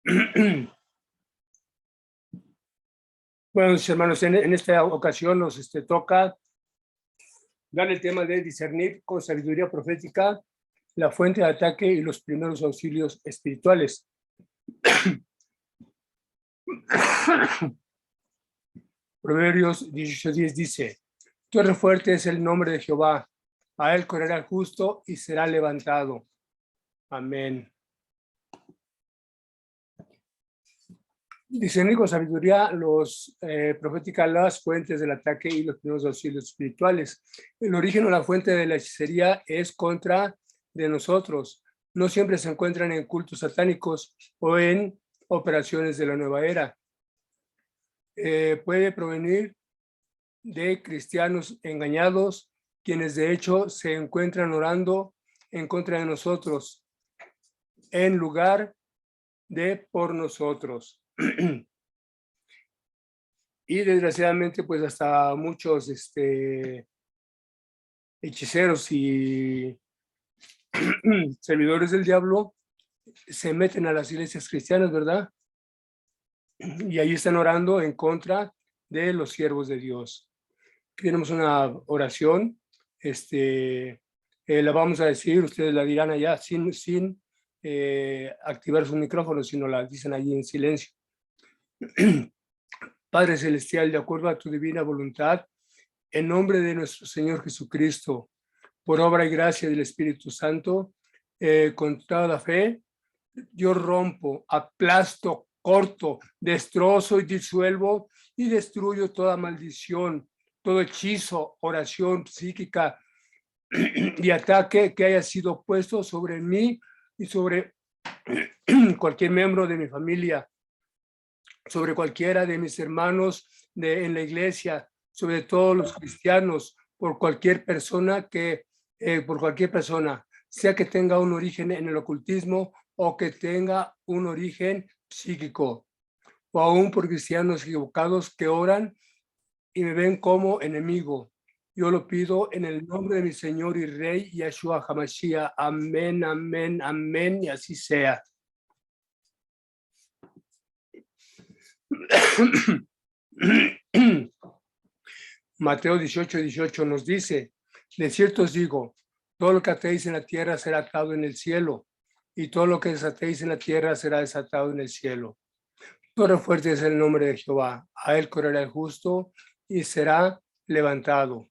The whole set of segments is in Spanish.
Bueno, mis hermanos, en esta ocasión nos toca dar el tema de discernir con sabiduría profética la fuente de ataque y los primeros auxilios espirituales. Proverbios 18:10 dice: Torre fuerte es el nombre de Jehová, a él correrá el justo y será levantado. Amén. Discernir con sabiduría profética las fuentes del ataque y los primeros auxilios espirituales. El origen o la fuente de la hechicería es contra de nosotros. No siempre se encuentran en cultos satánicos o en operaciones de la nueva era. Puede provenir de cristianos engañados, quienes de hecho se encuentran orando en contra de nosotros, en lugar de por nosotros. Y desgraciadamente, pues hasta muchos hechiceros y servidores del diablo se meten a las iglesias cristianas, ¿verdad? Y ahí están orando en contra de los siervos de Dios. Tenemos una oración, la vamos a decir, ustedes la dirán allá sin activar su micrófono, sino la dicen allí en silencio. Padre Celestial, de acuerdo a tu divina voluntad, en nombre de nuestro Señor Jesucristo, por obra y gracia del Espíritu Santo, con toda la fe, yo rompo, aplasto, corto, destrozo y disuelvo y destruyo toda maldición, todo hechizo, oración psíquica y ataque que haya sido puesto sobre mí y sobre cualquier miembro de mi familia, sobre cualquiera de mis hermanos en la iglesia, sobre todos los cristianos, por cualquier persona sea que tenga un origen en el ocultismo o que tenga un origen psíquico, o aún por cristianos equivocados que oran y me ven como enemigo. Yo lo pido en el nombre de mi Señor y Rey, Yeshua HaMashiach. Amén, amén, amén, y así sea. Mateo 18:18 nos dice: de cierto os digo, todo lo que atéis en la tierra será atado en el cielo, y todo lo que desatéis en la tierra será desatado en el cielo. Torre fuerte es el nombre de Jehová, a él correrá el justo y será levantado.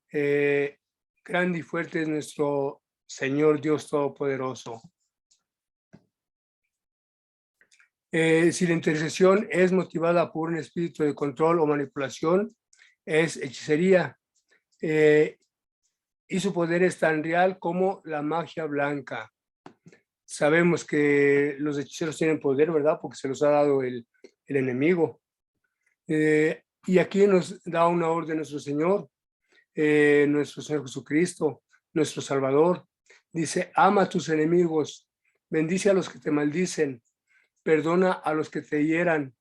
Grande y fuerte es nuestro Señor Dios Todopoderoso. Si la intercesión es motivada por un espíritu de control o manipulación, es hechicería. Y su poder es tan real como la magia blanca. Sabemos que los hechiceros tienen poder, ¿verdad? Porque se los ha dado el enemigo. Y aquí nos da una orden nuestro Señor Jesucristo, nuestro Salvador. Dice: ama a tus enemigos, bendice a los que te maldicen, perdona a los que te hieran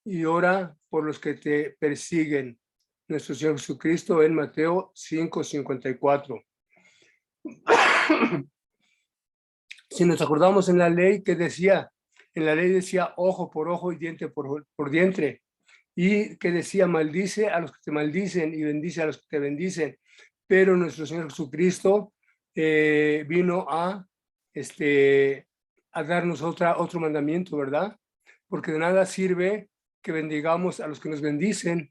y ora por los que te persiguen. Nuestro Señor Jesucristo en Mateo 5:54. Si nos acordamos en la ley que decía, ojo por ojo y diente por diente, y que decía: maldice a los que te maldicen y bendice a los que te bendicen. Pero nuestro Señor Jesucristo vino a darnos otro mandamiento, ¿verdad? Porque de nada sirve que bendigamos a los que nos bendicen.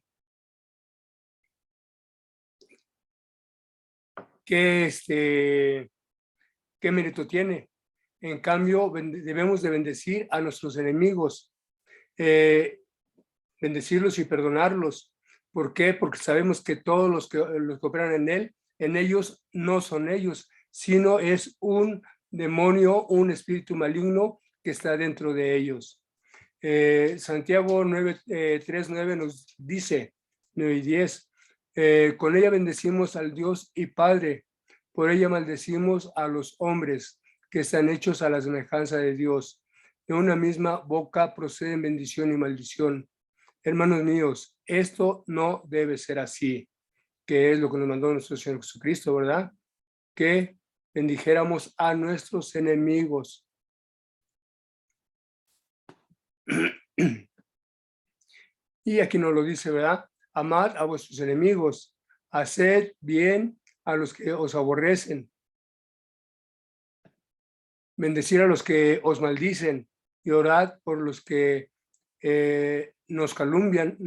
¿Qué mérito tiene? En cambio, debemos de bendecir a nuestros enemigos, bendecirlos y perdonarlos. ¿Por qué? Porque sabemos que todos los que operan en ellos no son ellos, sino es un demonio, un espíritu maligno que está dentro de ellos. Santiago 3:9 nos dice, 9 y 10, con ella bendecimos al Dios y Padre, por ella maldecimos a los hombres que están hechos a la semejanza de Dios. De una misma boca proceden bendición y maldición. Hermanos míos, esto no debe ser así, que es lo que nos mandó nuestro Señor Jesucristo, ¿verdad? Que bendijéramos a nuestros enemigos. Y aquí nos lo dice, ¿verdad? Amad a vuestros enemigos, haced bien a los que os aborrecen, bendecir a los que os maldicen y orad por los que nos calumnian.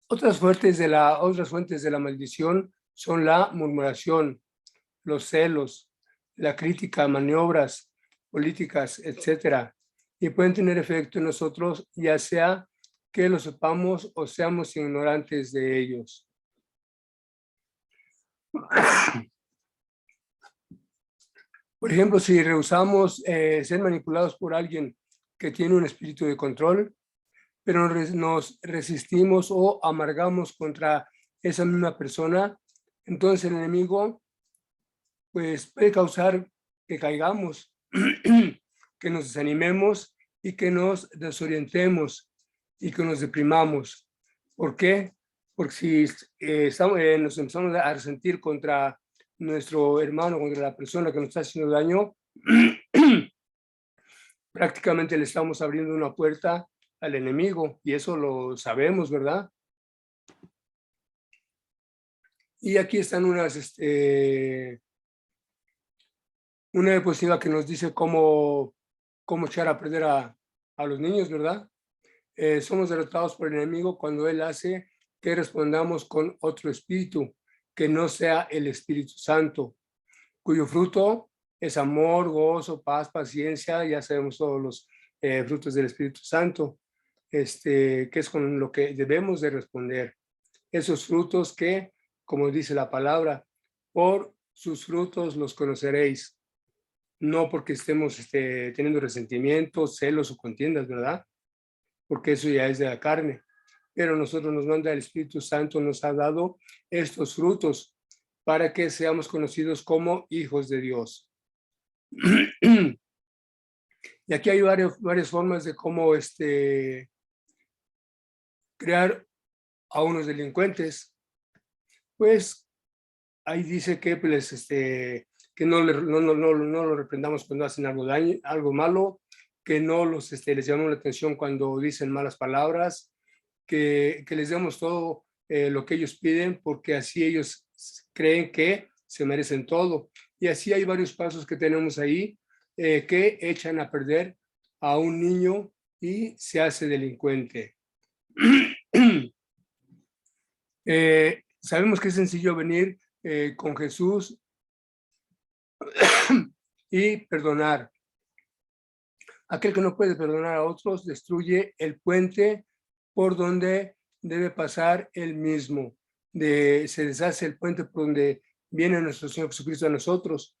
Otras fuentes de la maldición son la murmuración, los celos, la crítica, maniobras políticas, etcétera, y pueden tener efecto en nosotros, ya sea que lo sepamos o seamos ignorantes de ellos. Por ejemplo, si rehusamos ser manipulados por alguien que tiene un espíritu de control, pero nos resistimos o amargamos contra esa misma persona, entonces el enemigo pues puede causar que caigamos, que nos desanimemos y que nos desorientemos y que nos deprimamos. ¿Por qué? Porque si nos empezamos a resentir contra nuestro hermano, contra la persona que nos está haciendo daño, prácticamente le estamos abriendo una puerta al enemigo, y eso lo sabemos, ¿verdad? Y aquí están una diapositiva que nos dice cómo echar a perder a los niños, ¿verdad? Somos derrotados por el enemigo cuando él hace que respondamos con otro espíritu, que no sea el Espíritu Santo, cuyo fruto es amor, gozo, paz, paciencia. Ya sabemos todos los frutos del Espíritu Santo, que es con lo que debemos de responder. Esos frutos que, como dice la palabra, por sus frutos los conoceréis. No porque estemos teniendo resentimientos, celos o contiendas, ¿verdad? Porque eso ya es de la carne. Pero nosotros nos manda el Espíritu Santo, nos ha dado estos frutos para que seamos conocidos como hijos de Dios. Y aquí hay varias formas de cómo crear a unos delincuentes. Pues ahí dice que pues, que no lo reprendamos cuando hacen algo malo, que no les llamamos la atención cuando dicen malas palabras, que les demos todo lo que ellos piden, porque así ellos creen que se merecen todo. Y así hay varios pasos que tenemos ahí que echan a perder a un niño y se hace delincuente. Sabemos que es sencillo venir con Jesús y perdonar. Aquel que no puede perdonar a otros destruye el puente por donde debe pasar él mismo. Se deshace el puente por donde viene nuestro Señor Jesucristo a nosotros,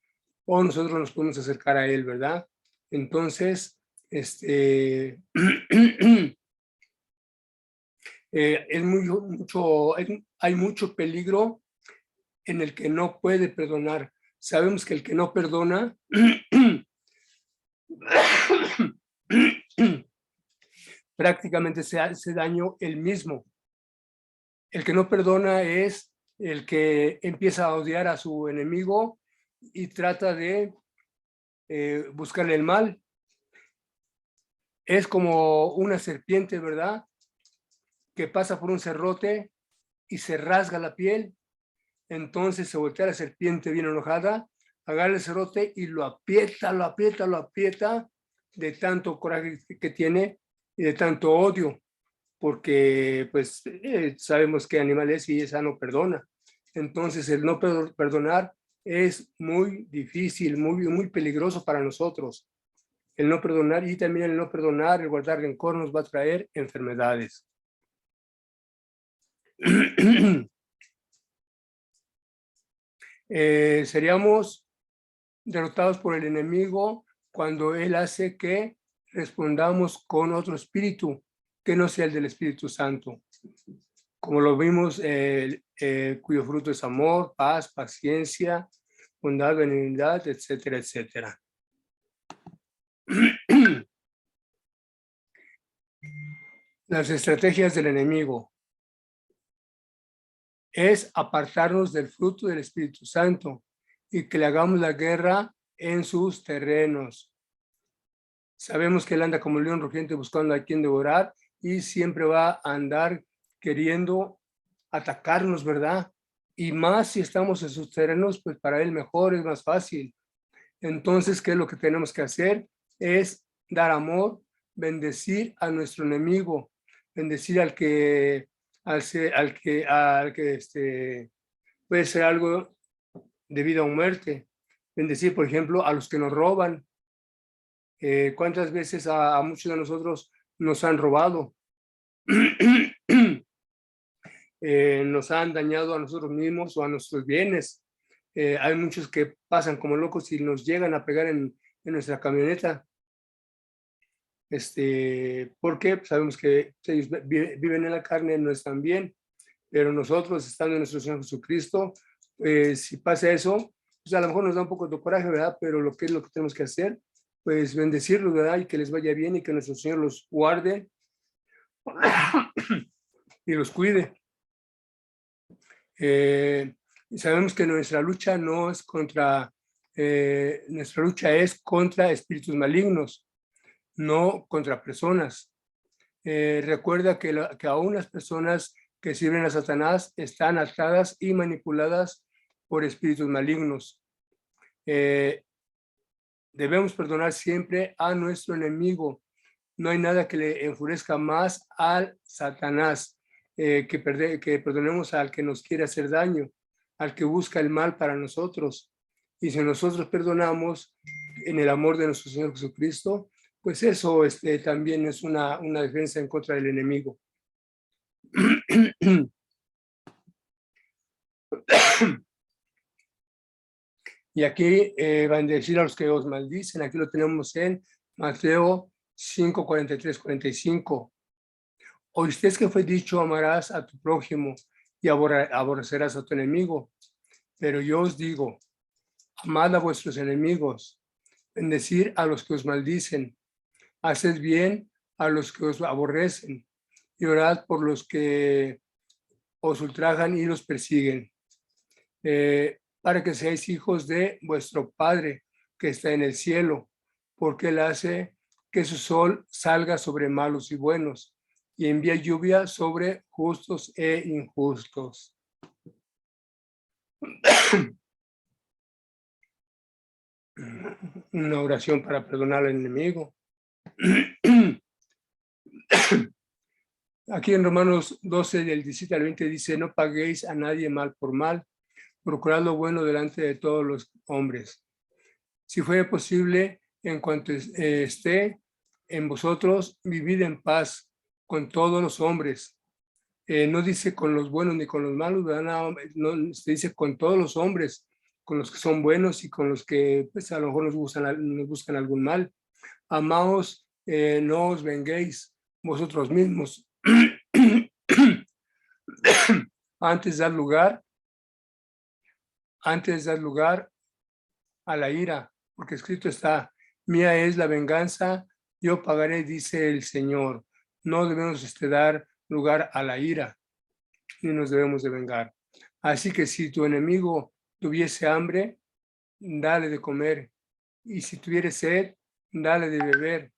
o nosotros nos podemos acercar a él, ¿verdad? Entonces, hay mucho peligro en el que no puede perdonar. Sabemos que el que no perdona prácticamente se hace daño él mismo. El que no perdona es el que empieza a odiar a su enemigo y trata de buscarle el mal. Es como una serpiente, ¿verdad? Que pasa por un cerrote y se rasga la piel. Entonces se voltea la serpiente bien enojada, agarra el cerrote y lo aprieta de tanto coraje que tiene y de tanto odio, porque pues sabemos qué animal es y esa no perdona. Entonces el no perdonar es muy difícil, muy peligroso para nosotros. El no perdonar, y también el no perdonar, el guardar rencor nos va a traer enfermedades. Seríamos derrotados por el enemigo cuando él hace que respondamos con otro espíritu que no sea el del Espíritu Santo. Como lo vimos, cuyo fruto es amor, paz, paciencia, bondad, benignidad, etcétera, etcétera. Las estrategias del enemigo es apartarnos del fruto del Espíritu Santo y que le hagamos la guerra en sus terrenos. Sabemos que él anda como león rugiente buscando a quien devorar y siempre va a andar queriendo atacarnos, ¿verdad? Y más si estamos en sus terrenos, pues para él mejor, es más fácil. Entonces, ¿qué es lo que tenemos que hacer? Es dar amor, bendecir a nuestro enemigo, bendecir al que puede ser algo de vida o muerte. Bendecir, por ejemplo, a los que nos roban. ¿Cuántas veces a muchos de nosotros nos han robado? Nos han dañado a nosotros mismos o a nuestros bienes. Hay muchos que pasan como locos y nos llegan a pegar en nuestra camioneta. Porque sabemos que ellos viven en la carne, no están bien, pero nosotros, estando en nuestro Señor Jesucristo, si pasa eso, pues a lo mejor nos da un poco de coraje, ¿verdad? Pero lo que es lo que tenemos que hacer, pues bendecirlos, ¿verdad? Y que les vaya bien y que nuestro Señor los guarde y los cuide. Sabemos que nuestra lucha no es contra, nuestra lucha es contra espíritus malignos, no contra personas. Recuerda que aún las personas que sirven a Satanás están atadas y manipuladas por espíritus malignos. Debemos perdonar siempre a nuestro enemigo. No hay nada que le enfurezca más al Satanás que perdonemos al que nos quiere hacer daño, al que busca el mal para nosotros. Y si nosotros perdonamos en el amor de nuestro Señor Jesucristo, pues eso también es una defensa en contra del enemigo. Y aquí van a decir a los que os maldicen, aquí lo tenemos en Mateo 5, 43, 45. Oísteis que fue dicho, amarás a tu prójimo y aborrecerás a tu enemigo. Pero yo os digo, amad a vuestros enemigos, bendecid a los que os maldicen, haced bien a los que os aborrecen y orad por los que os ultrajan y los persiguen, para que seáis hijos de vuestro Padre que está en el cielo, porque Él hace que su sol salga sobre malos y buenos y envía lluvia sobre justos e injustos. Una oración para perdonar al enemigo. Aquí en Romanos 12, del 17 al 20 dice, no paguéis a nadie mal por mal, procurad lo bueno delante de todos los hombres. Si fuera posible, en cuanto esté en vosotros, vivid en paz con todos los hombres. No dice con los buenos ni con los malos, ¿verdad? No, se dice con todos los hombres, con los que son buenos y con los que pues, a lo mejor nos buscan algún mal. Amaos, no os venguéis vosotros mismos. Antes dar lugar a la ira, porque escrito está, mía es la venganza, yo pagaré, dice el Señor. No debemos dar lugar a la ira, ni nos debemos de vengar. Así que si tu enemigo tuviese hambre, dale de comer, y si tuviere sed, dale de beber,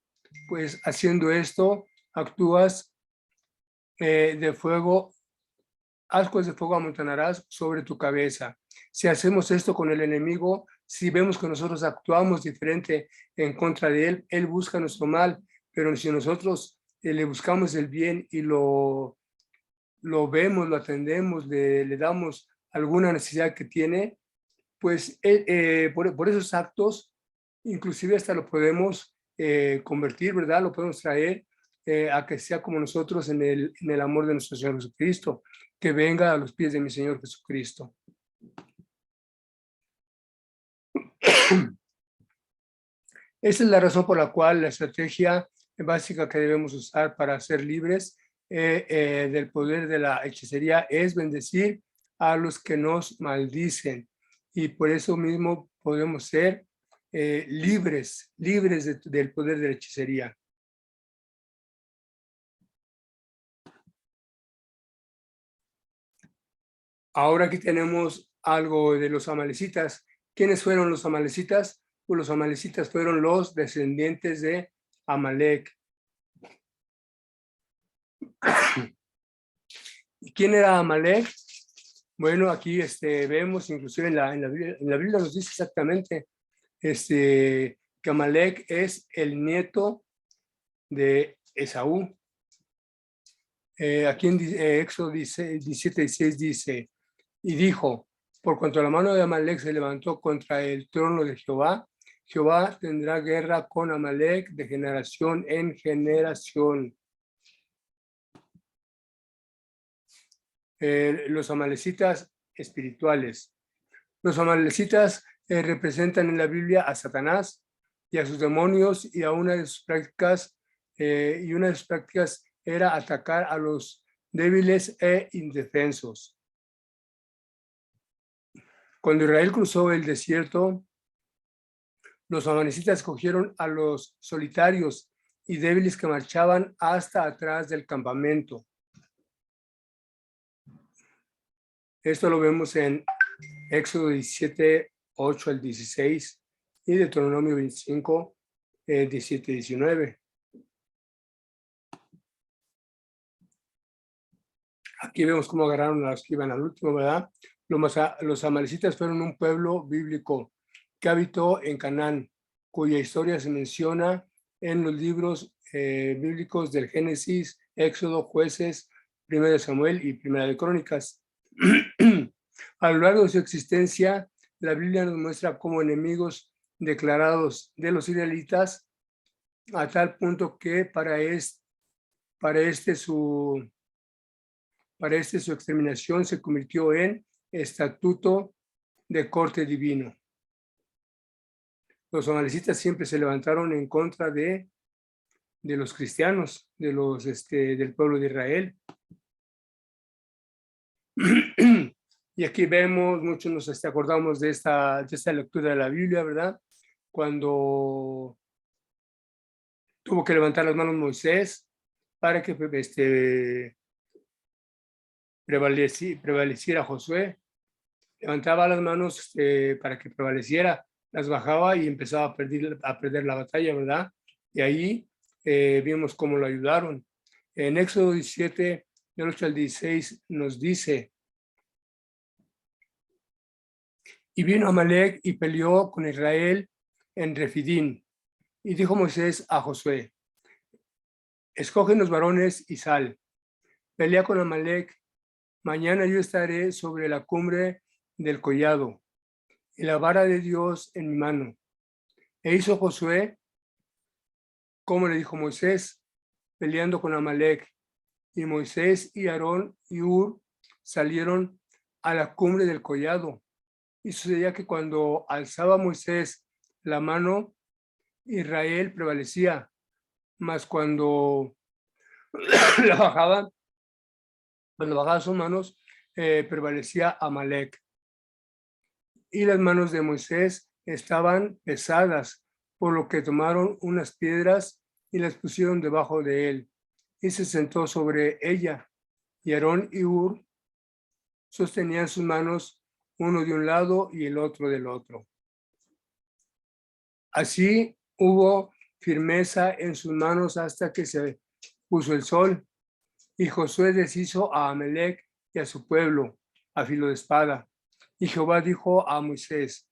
pues haciendo esto, actúas de fuego, ascuas de fuego amontonarás sobre tu cabeza. Si hacemos esto con el enemigo, si vemos que nosotros actuamos diferente en contra de él, él busca nuestro mal, pero si nosotros le buscamos el bien y lo vemos, lo atendemos, le damos alguna necesidad que tiene, pues por esos actos, inclusive hasta lo podemos convertir, ¿verdad? Lo podemos traer a que sea como nosotros en el amor de nuestro Señor Jesucristo, que venga a los pies de mi Señor Jesucristo. Esa es la razón por la cual la estrategia básica que debemos usar para ser libres del poder de la hechicería es bendecir a los que nos maldicen. Y por eso mismo podemos ser libres del poder de la hechicería. Ahora aquí tenemos algo de los amalecitas. ¿Quiénes fueron los amalecitas? Pues los amalecitas fueron los descendientes de Amalek. ¿Y quién era Amalek? Bueno, aquí vemos, inclusive en la Biblia nos dice exactamente que Amalek es el nieto de Esaú. Aquí en Éxodo 17:16 dice, y dijo, por cuanto la mano de Amalek se levantó contra el trono de Jehová, Jehová tendrá guerra con Amalek de generación en generación. Los amalecitas espirituales. Los amalecitas representan en la Biblia a Satanás y a sus demonios, y a una de sus prácticas, era atacar a los débiles e indefensos. Cuando Israel cruzó el desierto, los amalecitas escogieron a los solitarios y débiles que marchaban hasta atrás del campamento. Esto lo vemos en Éxodo 17, 8 al 16 y Deuteronomio 25, 17 y 19. Aquí vemos cómo agarraron a los que iban al último, ¿verdad? Los amalecitas fueron un pueblo bíblico que habitó en Canaán, cuya historia se menciona en los libros bíblicos del Génesis, Éxodo, Jueces, 1 Samuel y 1 de Crónicas. A lo largo de su existencia, la Biblia nos muestra como enemigos declarados de los israelitas, a tal punto que para su exterminación se convirtió en estatuto de corte divino. Los amalecitas siempre se levantaron en contra de los cristianos, del pueblo de Israel. Y aquí vemos, muchos nos acordamos de esta lectura de la Biblia, ¿verdad? Cuando tuvo que levantar las manos Moisés para que prevaleciera Josué. Levantaba las manos para que prevaleciera, las bajaba y empezaba a perder la batalla, ¿verdad? Y ahí vimos cómo lo ayudaron. En Éxodo 17, del 8 al 16, nos dice, y vino Amalek y peleó con Israel en Refidín. Y dijo Moisés a Josué, escoge los varones y sal, pelea con Amalek, mañana yo estaré sobre la cumbre del collado, y la vara de Dios en mi mano. E hizo Josué como le dijo Moisés, peleando con Amalek. Y Moisés y Aarón y Hur salieron a la cumbre del collado. Y sucedía que cuando alzaba Moisés la mano, Israel prevalecía, mas cuando bajaba sus manos, prevalecía Amalek. Y las manos de Moisés estaban pesadas, por lo que tomaron unas piedras y las pusieron debajo de él, y se sentó sobre ella. Y Aarón y Hur sostenían sus manos, uno de un lado y el otro del otro. Así hubo firmeza en sus manos hasta que se puso el sol. Y Josué deshizo a Amalek y a su pueblo a filo de espada. Y Jehová dijo a Moisés,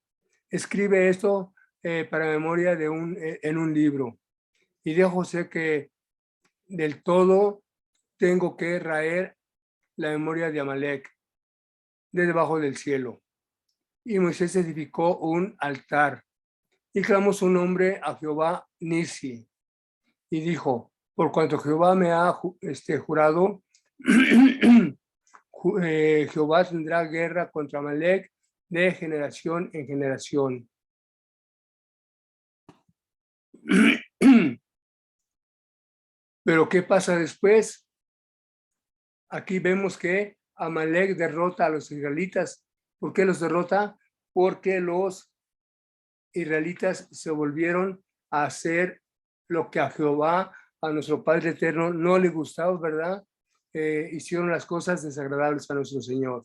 escribe esto para memoria en un libro. Y dijo José que del todo tengo que raer la memoria de Amalek de debajo del cielo. Y Moisés edificó un altar y clamó su nombre a Jehová Nisi. Y dijo, por cuanto Jehová me ha jurado, Jehová tendrá guerra contra Amalek de generación en generación. Pero ¿qué pasa después? Aquí vemos que Amalek derrota a los israelitas. ¿Por qué los derrota? Porque los israelitas se volvieron a hacer lo que a Jehová, a nuestro Padre Eterno, no le gustaba, ¿verdad? Hicieron las cosas desagradables a nuestro Señor.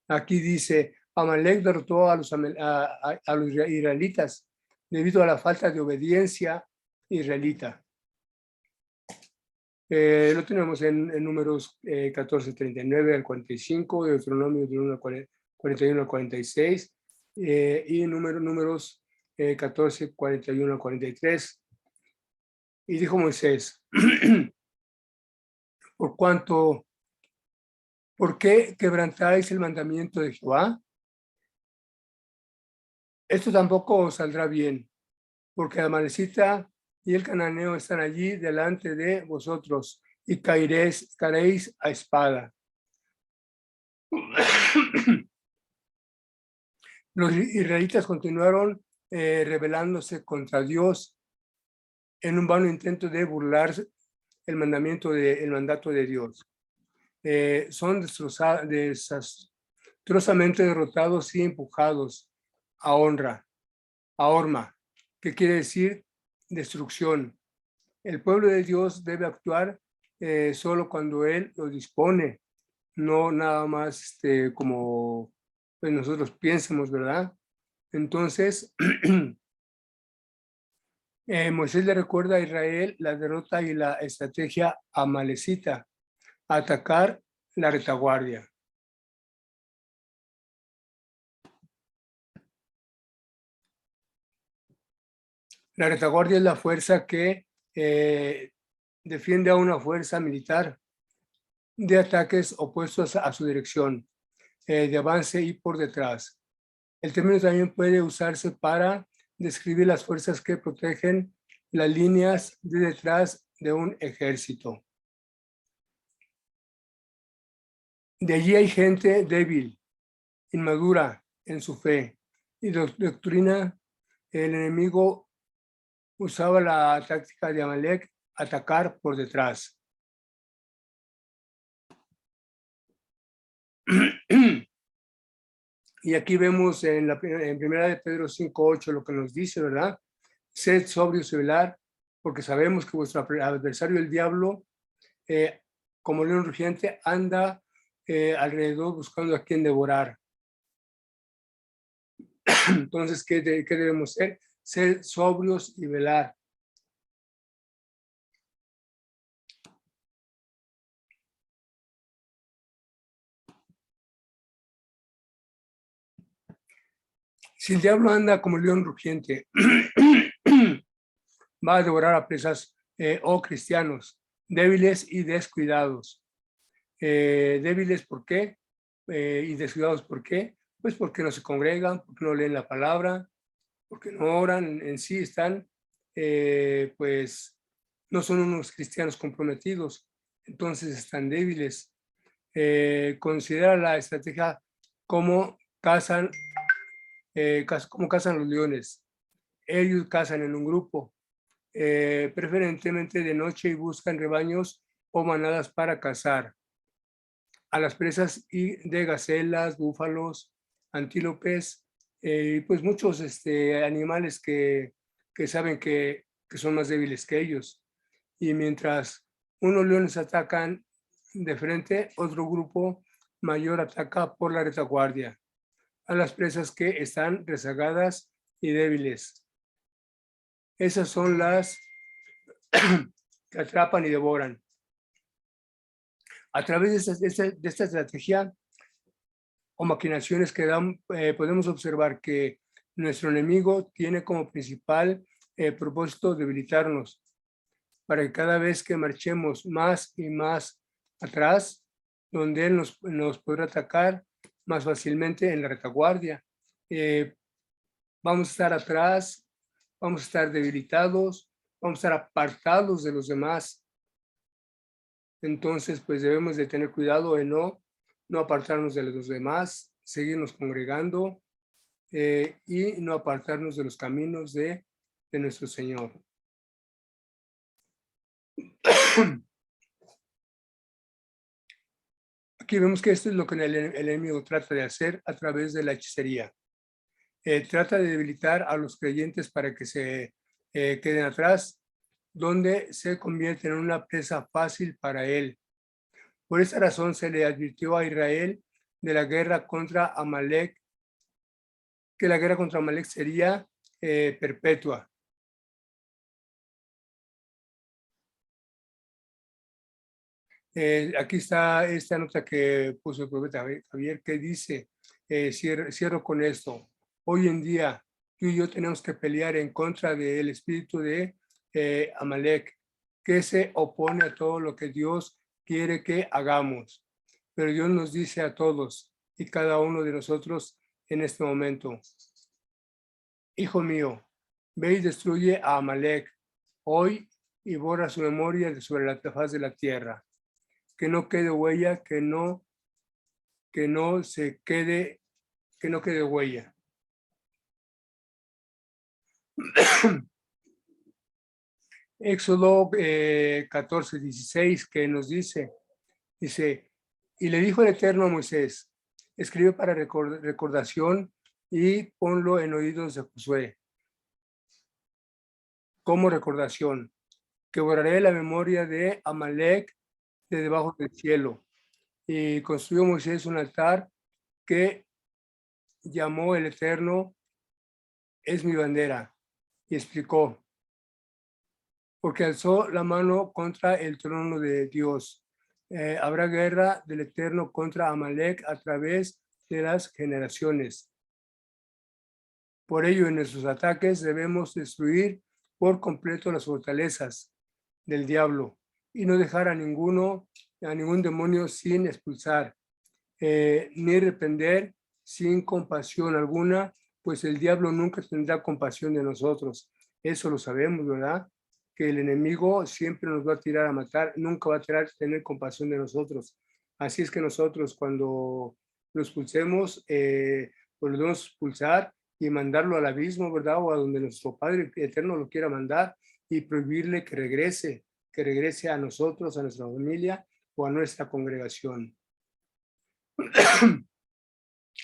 Aquí dice, Amalek derrotó a los israelitas debido a la falta de obediencia israelita. Lo tenemos en números 14:39 al 45, Deuteronomio de 1 al 41 al 46, y números 14:41 al 43. Y dijo Moisés, ¿por qué quebrantáis el mandamiento de Jehová? Esto tampoco os saldrá bien, porque el amalecita y el cananeo están allí delante de vosotros, y caeréis a espada. Los israelitas continuaron rebelándose contra Dios en un vano intento de burlar el mandato de Dios. Son desastrosamente derrotados y empujados a horma, que quiere decir destrucción. El pueblo de Dios debe actuar solo cuando Él lo dispone, no nada más como pues, nosotros piensemos, ¿verdad? Entonces, Moisés le recuerda a Israel la derrota y la estrategia amalecita, atacar la retaguardia. La retaguardia es la fuerza que defiende a una fuerza militar de ataques opuestos a su dirección, de avance y por detrás. El término también puede usarse para describir las fuerzas que protegen las líneas de detrás de un ejército. De allí hay gente débil, inmadura en su fe y doctrina. El enemigo usaba la táctica de Amalek, atacar por detrás. Y aquí vemos en primera de Pedro 5:8 lo que nos dice, ¿verdad? Sed sobrios y velar, porque sabemos que vuestro adversario, el diablo, como león rugiente, anda alrededor buscando a quien devorar. Entonces, ¿qué debemos ser? Ser sobrios y velar. Si el diablo anda como león rugiente, va a devorar a presas o cristianos débiles y descuidados. Débiles, ¿por qué? Y descuidados, ¿por qué? Pues porque no se congregan, porque no leen la palabra, porque no oran, en sí están, pues, no son unos cristianos comprometidos, entonces están débiles. Considera la estrategia como cazan los leones. Ellos cazan en un grupo, preferentemente de noche, y buscan rebaños o manadas para cazar a las presas de gacelas, búfalos, antílopes, pues muchos animales que saben que son más débiles que ellos. Y mientras unos leones atacan de frente, otro grupo mayor ataca por la retaguardia a las presas que están rezagadas y débiles. Esas son las que atrapan y devoran. A través de esta estrategia o maquinaciones que dan, podemos observar que nuestro enemigo tiene como principal propósito debilitarnos, para que cada vez que marchemos más y más atrás, donde él nos podrá atacar más fácilmente en la retaguardia. Vamos a estar atrás, vamos a estar debilitados, vamos a estar apartados de los demás. Entonces, pues debemos de tener cuidado de no apartarnos de los demás, seguirnos congregando y no apartarnos de los caminos de nuestro Señor. Aquí vemos que esto es lo que el enemigo trata de hacer a través de la hechicería. Trata de debilitar a los creyentes para que se queden atrás, donde se convierten en una presa fácil para él. Por esa razón se le advirtió a Israel de la guerra contra Amalek, que la guerra contra Amalek sería perpetua. Aquí está esta nota que puso el profeta Javier, que dice, cierro con esto: hoy en día tú y yo tenemos que pelear en contra del espíritu de Amalek, que se opone a todo lo que Dios quiere que hagamos. Pero Dios nos dice a todos y cada uno de nosotros en este momento: hijo mío, ve y destruye a Amalek hoy y borra su memoria de sobre la faz de la tierra. Que no quede huella, que no quede huella. Éxodo 14:16, que nos dice, y le dijo el Eterno a Moisés: escribe para recordación y ponlo en oídos de Josué, como recordación, que borraré la memoria de Amalek de debajo del cielo. Y construyó Moisés un altar que llamó el Eterno es mi bandera, y explicó: porque alzó la mano contra el trono de Dios. Habrá guerra del Eterno contra Amalek a través de las generaciones. Por ello, en nuestros ataques debemos destruir por completo las fortalezas del diablo y no dejar a ningún demonio sin expulsar, ni reprender sin compasión alguna, pues el diablo nunca tendrá compasión de nosotros. Eso lo sabemos, ¿verdad? Que el enemigo siempre nos va a tirar a matar, nunca va a tener compasión de nosotros. Así es que nosotros, cuando lo expulsemos, pues lo debemos expulsar y mandarlo al abismo, ¿verdad? O a donde nuestro Padre Eterno lo quiera mandar, y prohibirle que regrese a nosotros, a nuestra familia o a nuestra congregación.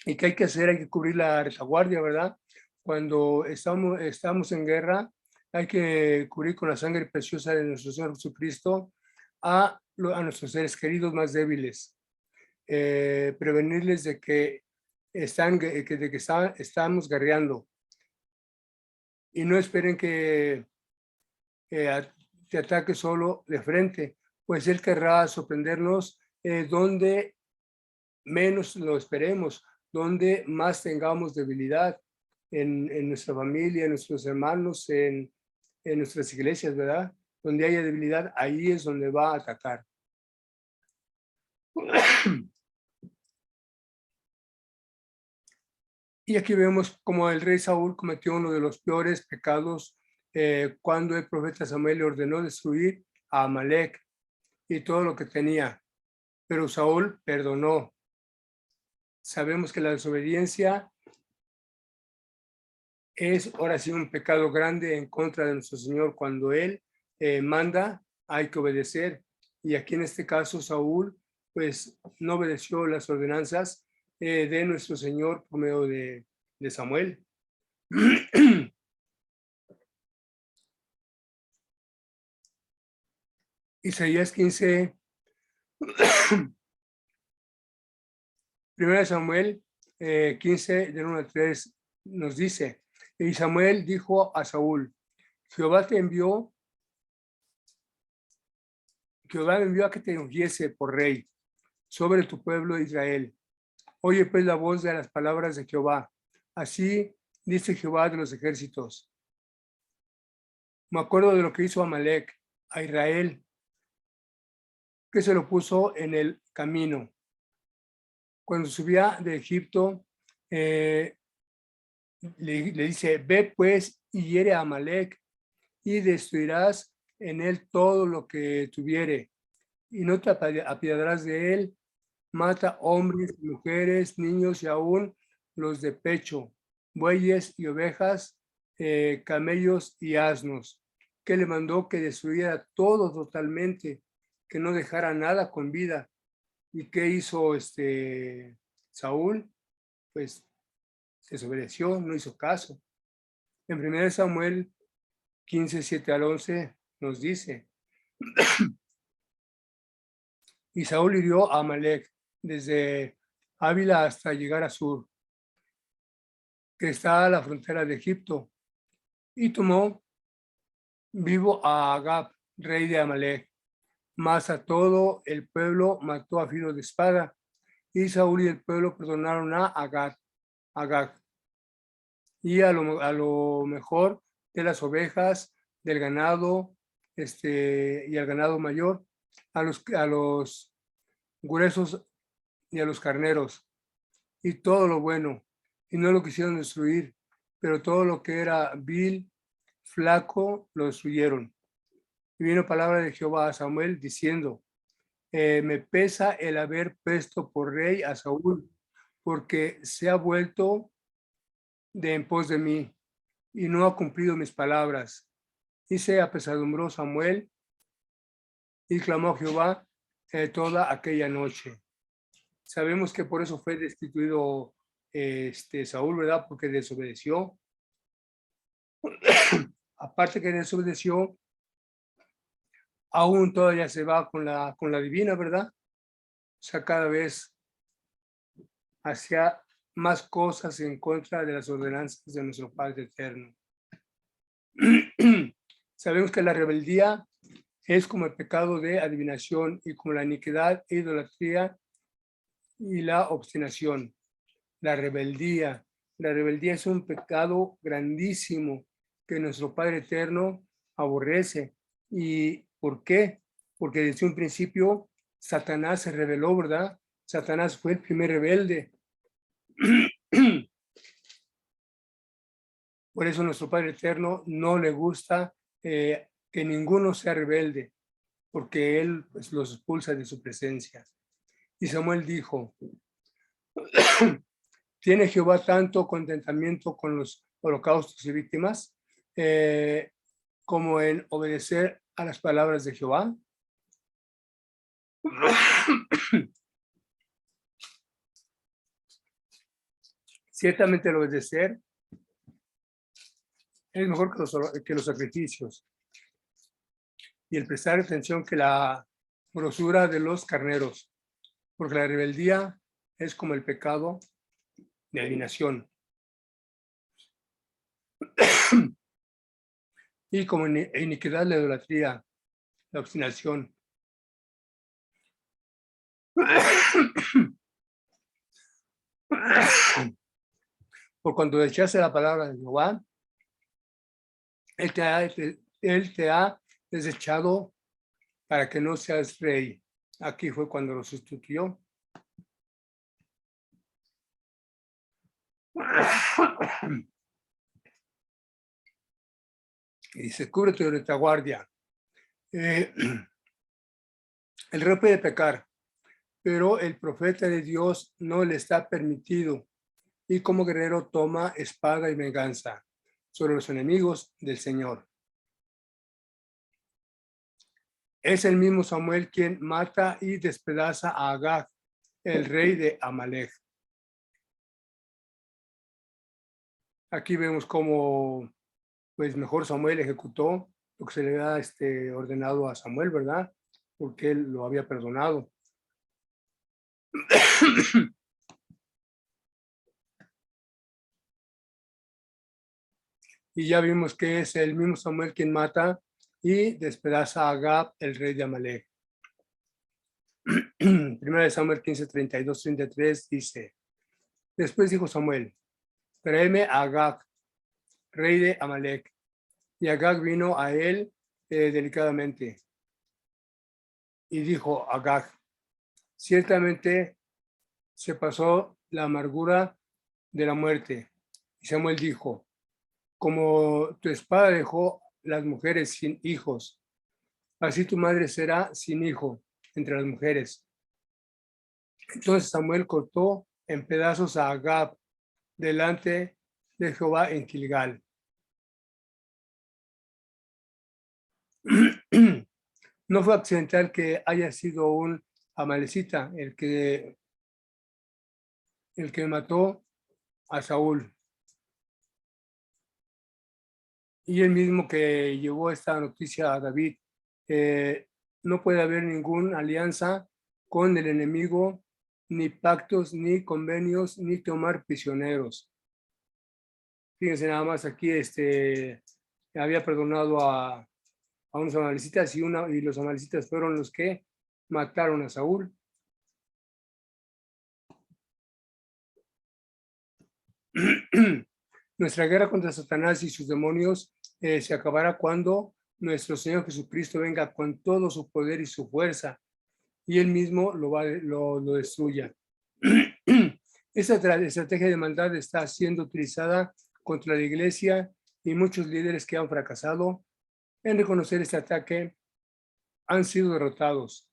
¿Y qué hay que hacer? Hay que cubrir la retaguardia, ¿verdad? Cuando estamos en guerra, hay que cubrir con la sangre preciosa de nuestro Señor Jesucristo a nuestros seres queridos más débiles. Prevenirles de que estamos guerreando, y no esperen que te ataque solo de frente, pues Él querrá sorprendernos donde menos lo esperemos, donde más tengamos debilidad en nuestra familia, en nuestros hermanos, en nuestras iglesias, ¿verdad? Donde haya debilidad, ahí es donde va a atacar. Y aquí vemos como el rey Saúl cometió uno de los peores pecados cuando el profeta Samuel le ordenó destruir a Amalek y todo lo que tenía. Pero Saúl perdonó. Sabemos que la desobediencia es ahora sí un pecado grande en contra de nuestro Señor. Cuando Él manda, hay que obedecer. Y aquí en este caso Saúl, pues no obedeció las ordenanzas de nuestro Señor por medio de Samuel. Isaías 15, 1 Samuel 15, del 1 al 3, nos dice: y Samuel dijo a Saúl: Jehová me envió a que te ungiese por rey sobre tu pueblo Israel. Oye pues la voz de las palabras de Jehová. Así dice Jehová de los ejércitos: me acuerdo de lo que hizo Amalek a Israel, que se lo puso en el camino. Cuando subía de Egipto, le dice: ve pues y hiere a Amalek, y destruirás en él todo lo que tuviere, y no te apiadarás de él. Mata hombres, mujeres, niños y aún los de pecho, bueyes y ovejas, camellos y asnos. Que le mandó que destruyera todo totalmente, que no dejara nada con vida. ¿Y qué hizo Saúl? Pues desobedeció, no hizo caso. En 1 Samuel 15, 7 al 11 nos dice: y Saúl hirió a Amalek desde Ávila hasta llegar a Sur, que está a la frontera de Egipto, y tomó vivo a Agab, rey de Amalek, mas a todo el pueblo mató a filo de espada. Y Saúl y el pueblo perdonaron a Agag y a lo mejor de las ovejas, del ganado, y al ganado mayor, a los gruesos y a los carneros, y todo lo bueno, y no lo quisieron destruir, pero todo lo que era vil, flaco, lo destruyeron. Y vino palabra de Jehová a Samuel diciendo, me pesa el haber puesto por rey a Saúl, porque se ha vuelto de en pos de mí, y no ha cumplido mis palabras. Y se apesadumbró Samuel, y clamó a Jehová toda aquella noche. Sabemos que por eso fue destituido Saúl, ¿verdad? Porque desobedeció. Aparte que desobedeció, aún todavía se va con la divina, ¿verdad? O sea, cada vez hacía más cosas en contra de las ordenanzas de nuestro Padre Eterno. Sabemos que la rebeldía es como el pecado de adivinación y como la iniquidad e idolatría y la obstinación. La rebeldía es un pecado grandísimo que nuestro Padre Eterno aborrece. ¿Y por qué? Porque desde un principio Satanás se rebeló, ¿verdad? Satanás fue el primer rebelde. Por eso nuestro Padre Eterno no le gusta que ninguno sea rebelde, porque Él pues, los expulsa de su presencia. Y Samuel dijo, ¿tiene Jehová tanto contentamiento con los holocaustos y víctimas como en obedecer a las palabras de Jehová? Ciertamente el obedecer es mejor que los sacrificios y el prestar atención que la grosura de los carneros, porque la rebeldía es como el pecado de adivinación y como iniquidad la idolatría, la obstinación. Por cuando rechace la palabra de Jehová, Él te ha desechado para que no seas rey. Aquí fue cuando lo sustituyó. Y dice, cúbrete de retaguardia. El rey puede pecar, pero el profeta de Dios no le está permitido. Y como guerrero toma espada y venganza sobre los enemigos del Señor. Es el mismo Samuel quien mata y despedaza a Agag, el rey de Amalek. Aquí vemos cómo, pues mejor Samuel ejecutó lo que se le ha ordenado a Samuel, ¿verdad? Porque él lo había perdonado. Y ya vimos que es el mismo Samuel quien mata y despedaza a Agag, el rey de Amalek. Primera de Samuel 15, 32, 33 dice, después dijo Samuel, tráeme a Agag, rey de Amalek. Y Agag vino a él delicadamente. Y dijo Agag, ciertamente se pasó la amargura de la muerte. Y Samuel dijo, como tu espada dejó las mujeres sin hijos, así tu madre será sin hijo entre las mujeres. Entonces Samuel cortó en pedazos a Agag delante de Jehová en Gilgal. No fue accidental que haya sido un amalecita el que mató a Saúl. Y el mismo que llevó esta noticia a David. No puede haber ninguna alianza con el enemigo, ni pactos, ni convenios, ni tomar prisioneros. Fíjense nada más aquí, había perdonado a a unos amalecitas y los amalecitas fueron los que mataron a Saúl. Nuestra guerra contra Satanás y sus demonios se acabará cuando nuestro Señor Jesucristo venga con todo su poder y su fuerza y Él mismo lo destruya. Esta estrategia de maldad está siendo utilizada contra la iglesia y muchos líderes que han fracasado en reconocer este ataque han sido derrotados,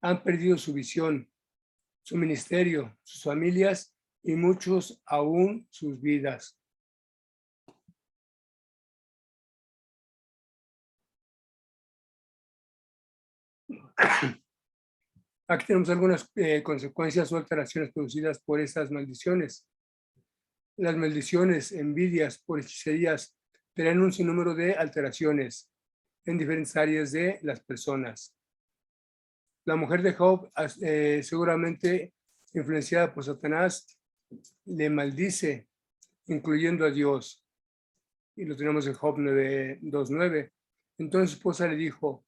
han perdido su visión, su ministerio, sus familias y muchos aún sus vidas. Aquí tenemos algunas consecuencias o alteraciones producidas por estas maldiciones. Las maldiciones, envidias por hechicerías, traen un sinnúmero de alteraciones en diferentes áreas de las personas. La mujer de Job, seguramente influenciada por Satanás, le maldice, incluyendo a Dios. Y lo tenemos en Job 2:9. Entonces su esposa le dijo,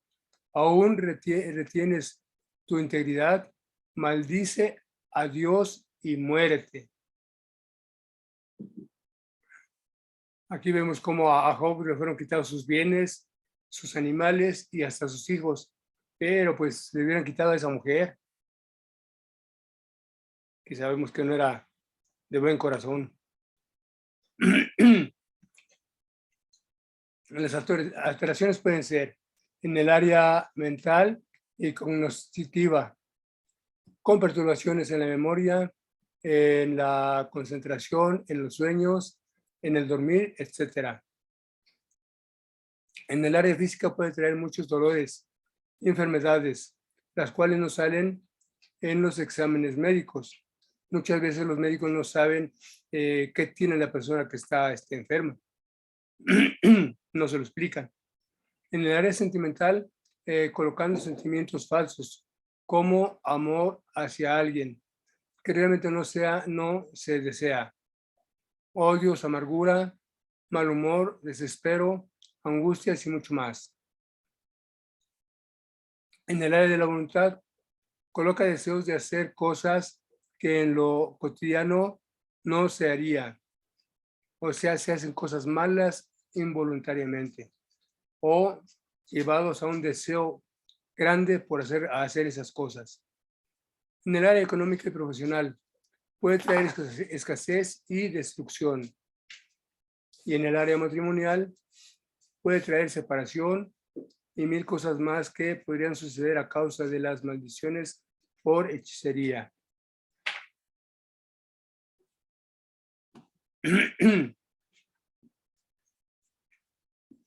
¿aún retienes tu integridad? Maldice a Dios y muérete. Aquí vemos cómo a Job le fueron quitados sus bienes, sus animales y hasta sus hijos. Pero pues le hubieran quitado a esa mujer, que sabemos que no era de buen corazón. Las alteraciones pueden ser en el área mental y cognitiva, con perturbaciones en la memoria, en la concentración, en los sueños, en el dormir, etc. En el área física puede traer muchos dolores, enfermedades, las cuales no salen en los exámenes médicos. Muchas veces los médicos no saben qué tiene la persona que está enferma. No se lo explican. En el área sentimental, colocando sentimientos falsos, como amor hacia alguien, que realmente no se desea. Odios, amargura, mal humor, desespero, angustias y mucho más. En el área de la voluntad, coloca deseos de hacer cosas que en lo cotidiano no se haría. O sea, se hacen cosas malas involuntariamente o llevados a un deseo grande por hacer esas cosas. En el área económica y profesional, puede traer escasez y destrucción. Y en el área matrimonial, puede traer separación y mil cosas más que podrían suceder a causa de las maldiciones por hechicería.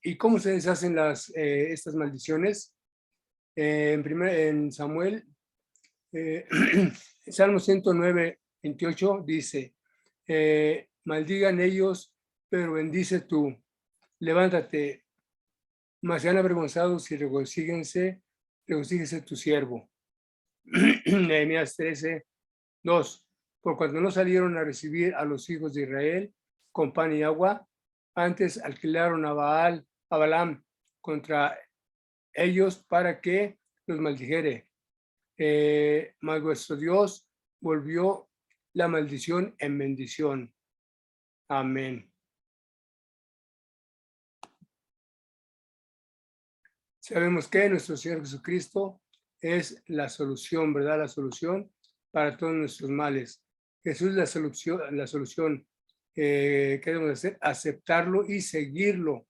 ¿Y cómo se deshacen estas maldiciones? En Samuel, Salmo 109, 28 dice, maldigan ellos, pero bendice tú. Levántate, mas sean avergonzados y regocíguese tu siervo. Nehemías 13, 2. Por cuando no salieron a recibir a los hijos de Israel con pan y agua, antes alquilaron a Balaam contra ellos para que los maldijere. Mas vuestro Dios volvió la maldición en bendición. Amén. Sabemos que nuestro Señor Jesucristo es la solución, ¿verdad? La solución para todos nuestros males. Jesús es la solución. ¿Qué debemos hacer? Aceptarlo y seguirlo.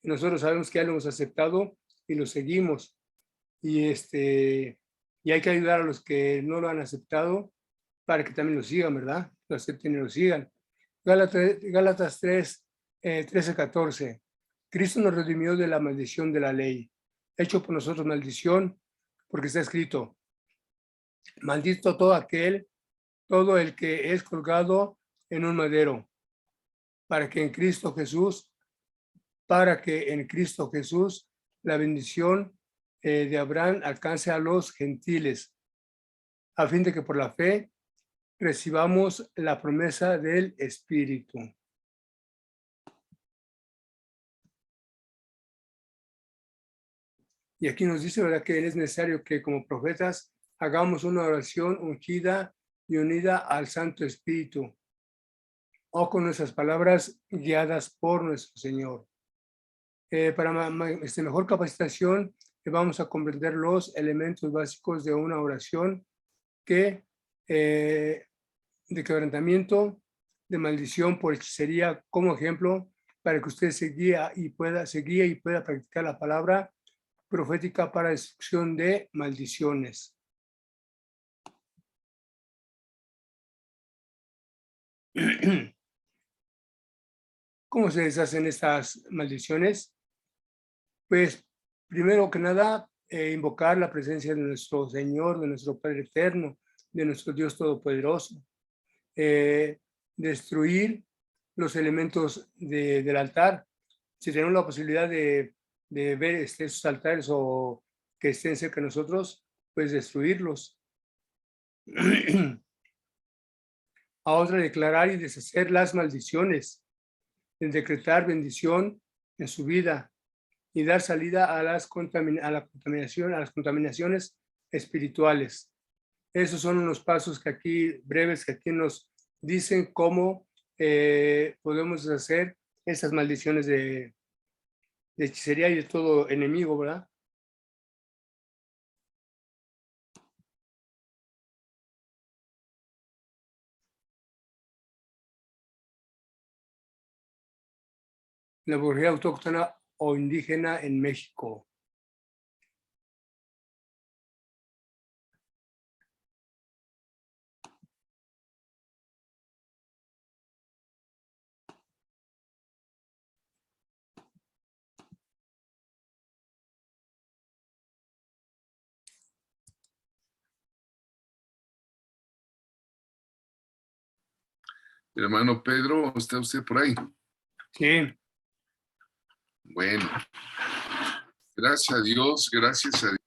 Nosotros sabemos que ya lo hemos aceptado y lo seguimos. Y hay que ayudar a los que no lo han aceptado para que también lo sigan, ¿verdad? Lo acepten y lo sigan. Gálatas 3, 13, 14. Cristo nos redimió de la maldición de la ley, hecho por nosotros maldición, porque está escrito, maldito todo el que es colgado en un madero, para que en Cristo Jesús la bendición de Abraham alcance a los gentiles, a fin de que por la fe recibamos la promesa del Espíritu. Y aquí nos dice, ¿verdad?, que es necesario que como profetas hagamos una oración ungida y unida al Santo Espíritu, o con nuestras palabras guiadas por nuestro Señor. Para mejor capacitación, vamos a comprender los elementos básicos de una oración que de quebrantamiento, de maldición por hechicería, como ejemplo, para que usted se guíe y pueda practicar la palabra profética para destrucción de maldiciones. ¿Cómo se deshacen estas maldiciones? Pues, primero que nada, invocar la presencia de nuestro Señor, de nuestro Padre eterno, de nuestro Dios todopoderoso. Destruir los elementos del altar. Si tenemos la posibilidad de ver esos altares o que estén cerca de nosotros, pues destruirlos. A otra, declarar y deshacer las maldiciones, decretar bendición en su vida y dar salida a las contaminaciones espirituales. Esos son unos pasos que aquí, breves, que aquí nos dicen cómo podemos hacer esas maldiciones de hechicería y de todo enemigo, ¿verdad? La brujería autóctona o indígena en México. Hermano Pedro, ¿está usted por ahí? Sí. Bueno, gracias a Dios, gracias a Dios.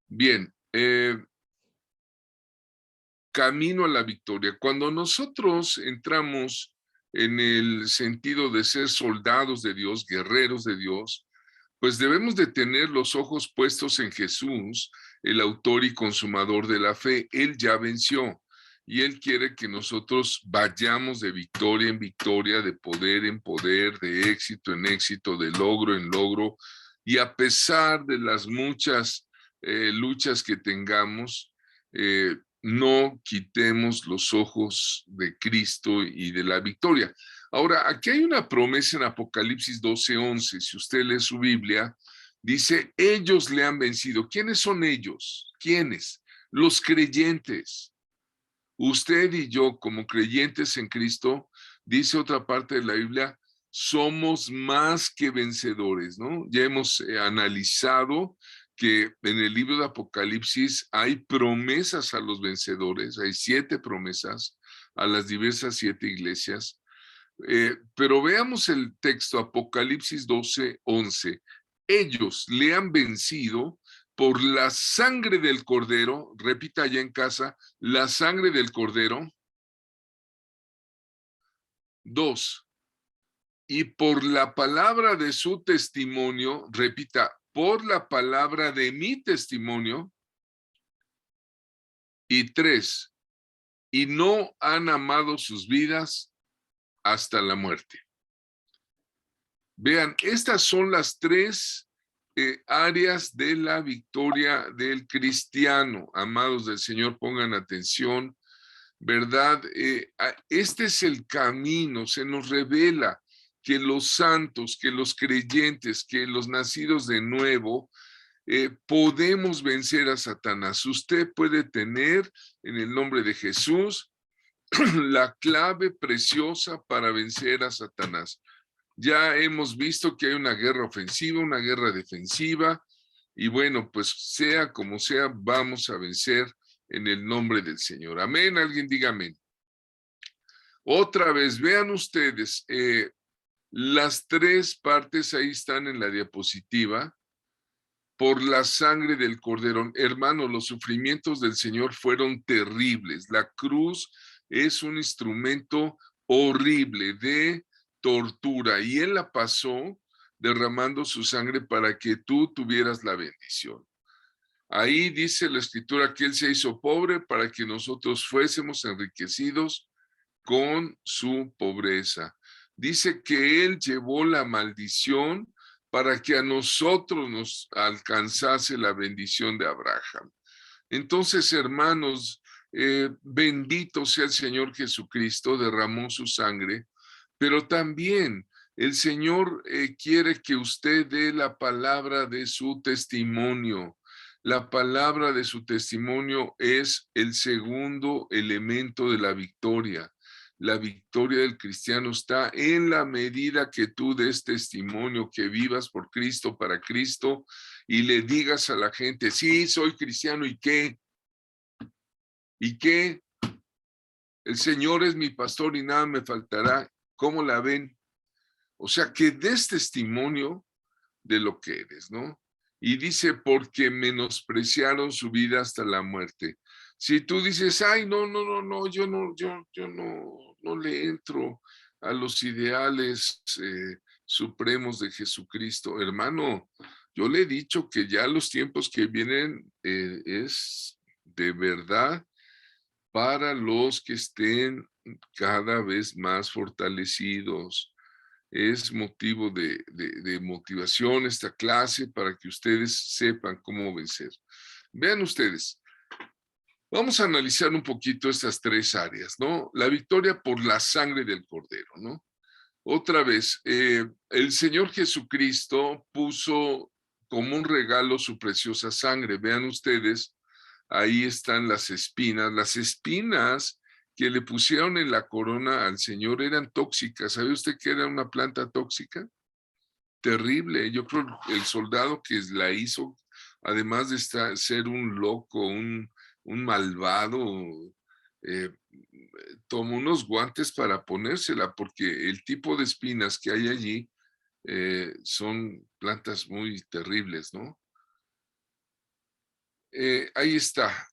Bien, camino a la victoria. Cuando nosotros entramos en el sentido de ser soldados de Dios, guerreros de Dios, pues debemos de tener los ojos puestos en Jesús, el autor y consumador de la fe. Él ya venció y Él quiere que nosotros vayamos de victoria en victoria, de poder en poder, de éxito en éxito, de logro en logro. Y a pesar de las muchas luchas que tengamos, no quitemos los ojos de Cristo y de la victoria. Ahora, aquí hay una promesa en Apocalipsis 12:11. Si usted lee su Biblia, dice, ellos le han vencido. ¿Quiénes son ellos? ¿Quiénes? Los creyentes. Usted y yo, como creyentes en Cristo, dice otra parte de la Biblia, somos más que vencedores, ¿no? Ya hemos analizado que en el libro de Apocalipsis hay promesas a los vencedores, hay 7 promesas a las diversas 7 iglesias. Pero veamos el texto, Apocalipsis 12:11. Ellos le han vencido por la sangre del Cordero, repita allá en casa, la sangre del Cordero. 2, y por la palabra de su testimonio, repita, por la palabra de mi testimonio. Y 3, y no han amado sus vidas hasta la muerte. Vean, estas son las 3 áreas de la victoria del cristiano. Amados del Señor, pongan atención, ¿verdad? Este es el camino, se nos revela que los santos, que los creyentes, que los nacidos de nuevo, podemos vencer a Satanás. Usted puede tener en el nombre de Jesús la clave preciosa para vencer a Satanás. Ya hemos visto que hay una guerra ofensiva, una guerra defensiva, y bueno, pues sea como sea, vamos a vencer en el nombre del Señor. Amén, alguien diga amén. Otra vez, vean ustedes, las 3 partes ahí están en la diapositiva. Por la sangre del Cordero. Hermano, los sufrimientos del Señor fueron terribles. La cruz es un instrumento horrible de tortura y Él la pasó derramando su sangre para que tú tuvieras la bendición. Ahí dice la Escritura que Él se hizo pobre para que nosotros fuésemos enriquecidos con su pobreza. Dice que Él llevó la maldición para que a nosotros nos alcanzase la bendición de Abraham. Entonces, hermanos, bendito sea el Señor Jesucristo, derramó su sangre, pero también el Señor quiere que usted dé la palabra de su testimonio. La palabra de su testimonio es el segundo elemento de la victoria. La victoria del cristiano está en la medida que tú des testimonio, que vivas por Cristo, para Cristo, y le digas a la gente, sí, soy cristiano, ¿y qué? ¿Y qué? El Señor es mi pastor y nada me faltará. ¿Cómo la ven? O sea, que des testimonio de lo que eres, ¿no? Y dice, porque menospreciaron su vida hasta la muerte. Si tú dices, ay, no, yo no le entro a los ideales supremos de Jesucristo, hermano, yo le he dicho que ya los tiempos que vienen es de verdad para los que estén cada vez más fortalecidos. Es motivo de motivación esta clase para que ustedes sepan cómo vencer. Vean ustedes, vamos a analizar un poquito estas tres áreas, ¿no? La victoria por la sangre del Cordero, ¿no? Otra vez, el Señor Jesucristo puso como un regalo su preciosa sangre. Vean ustedes, ahí están las espinas. Las espinas que le pusieron en la corona al Señor eran tóxicas. ¿Sabe usted que era una planta tóxica? Terrible. Yo creo que el soldado que la hizo, además de ser un loco, un malvado, eh, tomó unos guantes para ponérsela, porque el tipo de espinas que hay allí son plantas muy terribles, ¿no? Ahí está.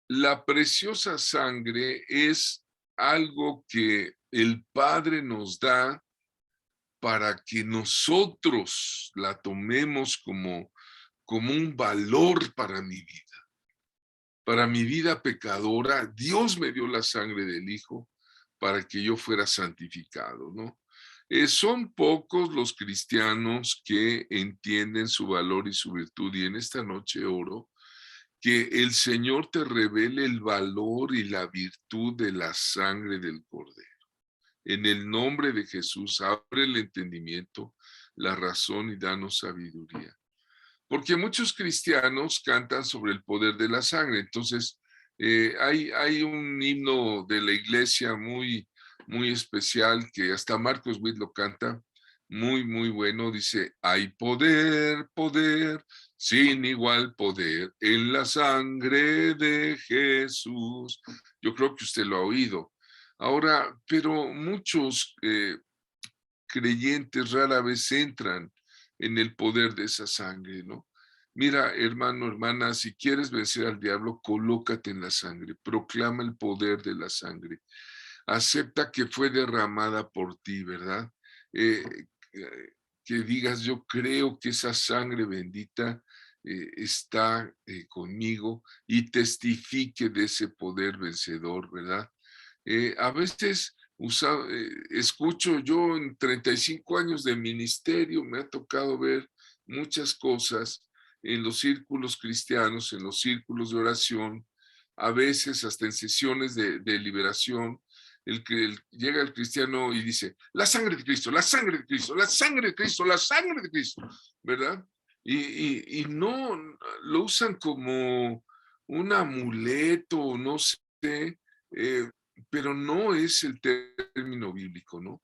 La preciosa sangre es algo que el Padre nos da para que nosotros la tomemos como un valor para mi vida. Para mi vida pecadora, Dios me dio la sangre del Hijo para que yo fuera santificado, ¿no? Son pocos los cristianos que entienden su valor y su virtud, y en esta noche oro que el Señor te revele el valor y la virtud de la sangre del Cordero. En el nombre de Jesús, abre el entendimiento, la razón y danos sabiduría. Porque muchos cristianos cantan sobre el poder de la sangre. Entonces, hay un himno de la iglesia muy, muy especial que hasta Marcos Witt lo canta, muy, muy bueno. Dice, hay poder, poder, sin igual poder, en la sangre de Jesús. Yo creo que usted lo ha oído. Ahora, pero muchos creyentes rara vez entran en el poder de esa sangre, ¿no? Mira, hermano, hermana, si quieres vencer al diablo, colócate en la sangre, proclama el poder de la sangre, acepta que fue derramada por ti, ¿verdad? Eh, que digas, yo creo que esa sangre bendita está conmigo, y testifique de ese poder vencedor, ¿verdad? A veces escucho yo en 35 años de ministerio, me ha tocado ver muchas cosas en los círculos cristianos, en los círculos de oración, a veces hasta en sesiones de liberación, llega el cristiano y dice, la sangre de Cristo, la sangre de Cristo, la sangre de Cristo, la sangre de Cristo, ¿verdad? Y no, lo usan como un amuleto, no sé, pero no es el término bíblico, ¿no?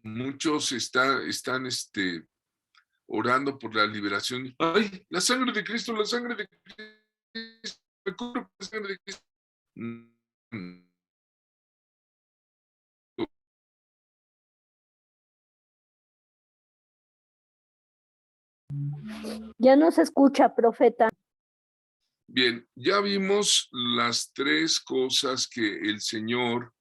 Muchos están orando por la liberación. ¡Ay, la sangre de Cristo, la sangre de Cristo! Me cubro con la sangre de Cristo. Ya no se escucha, profeta. Bien, ya vimos las tres cosas que el Señor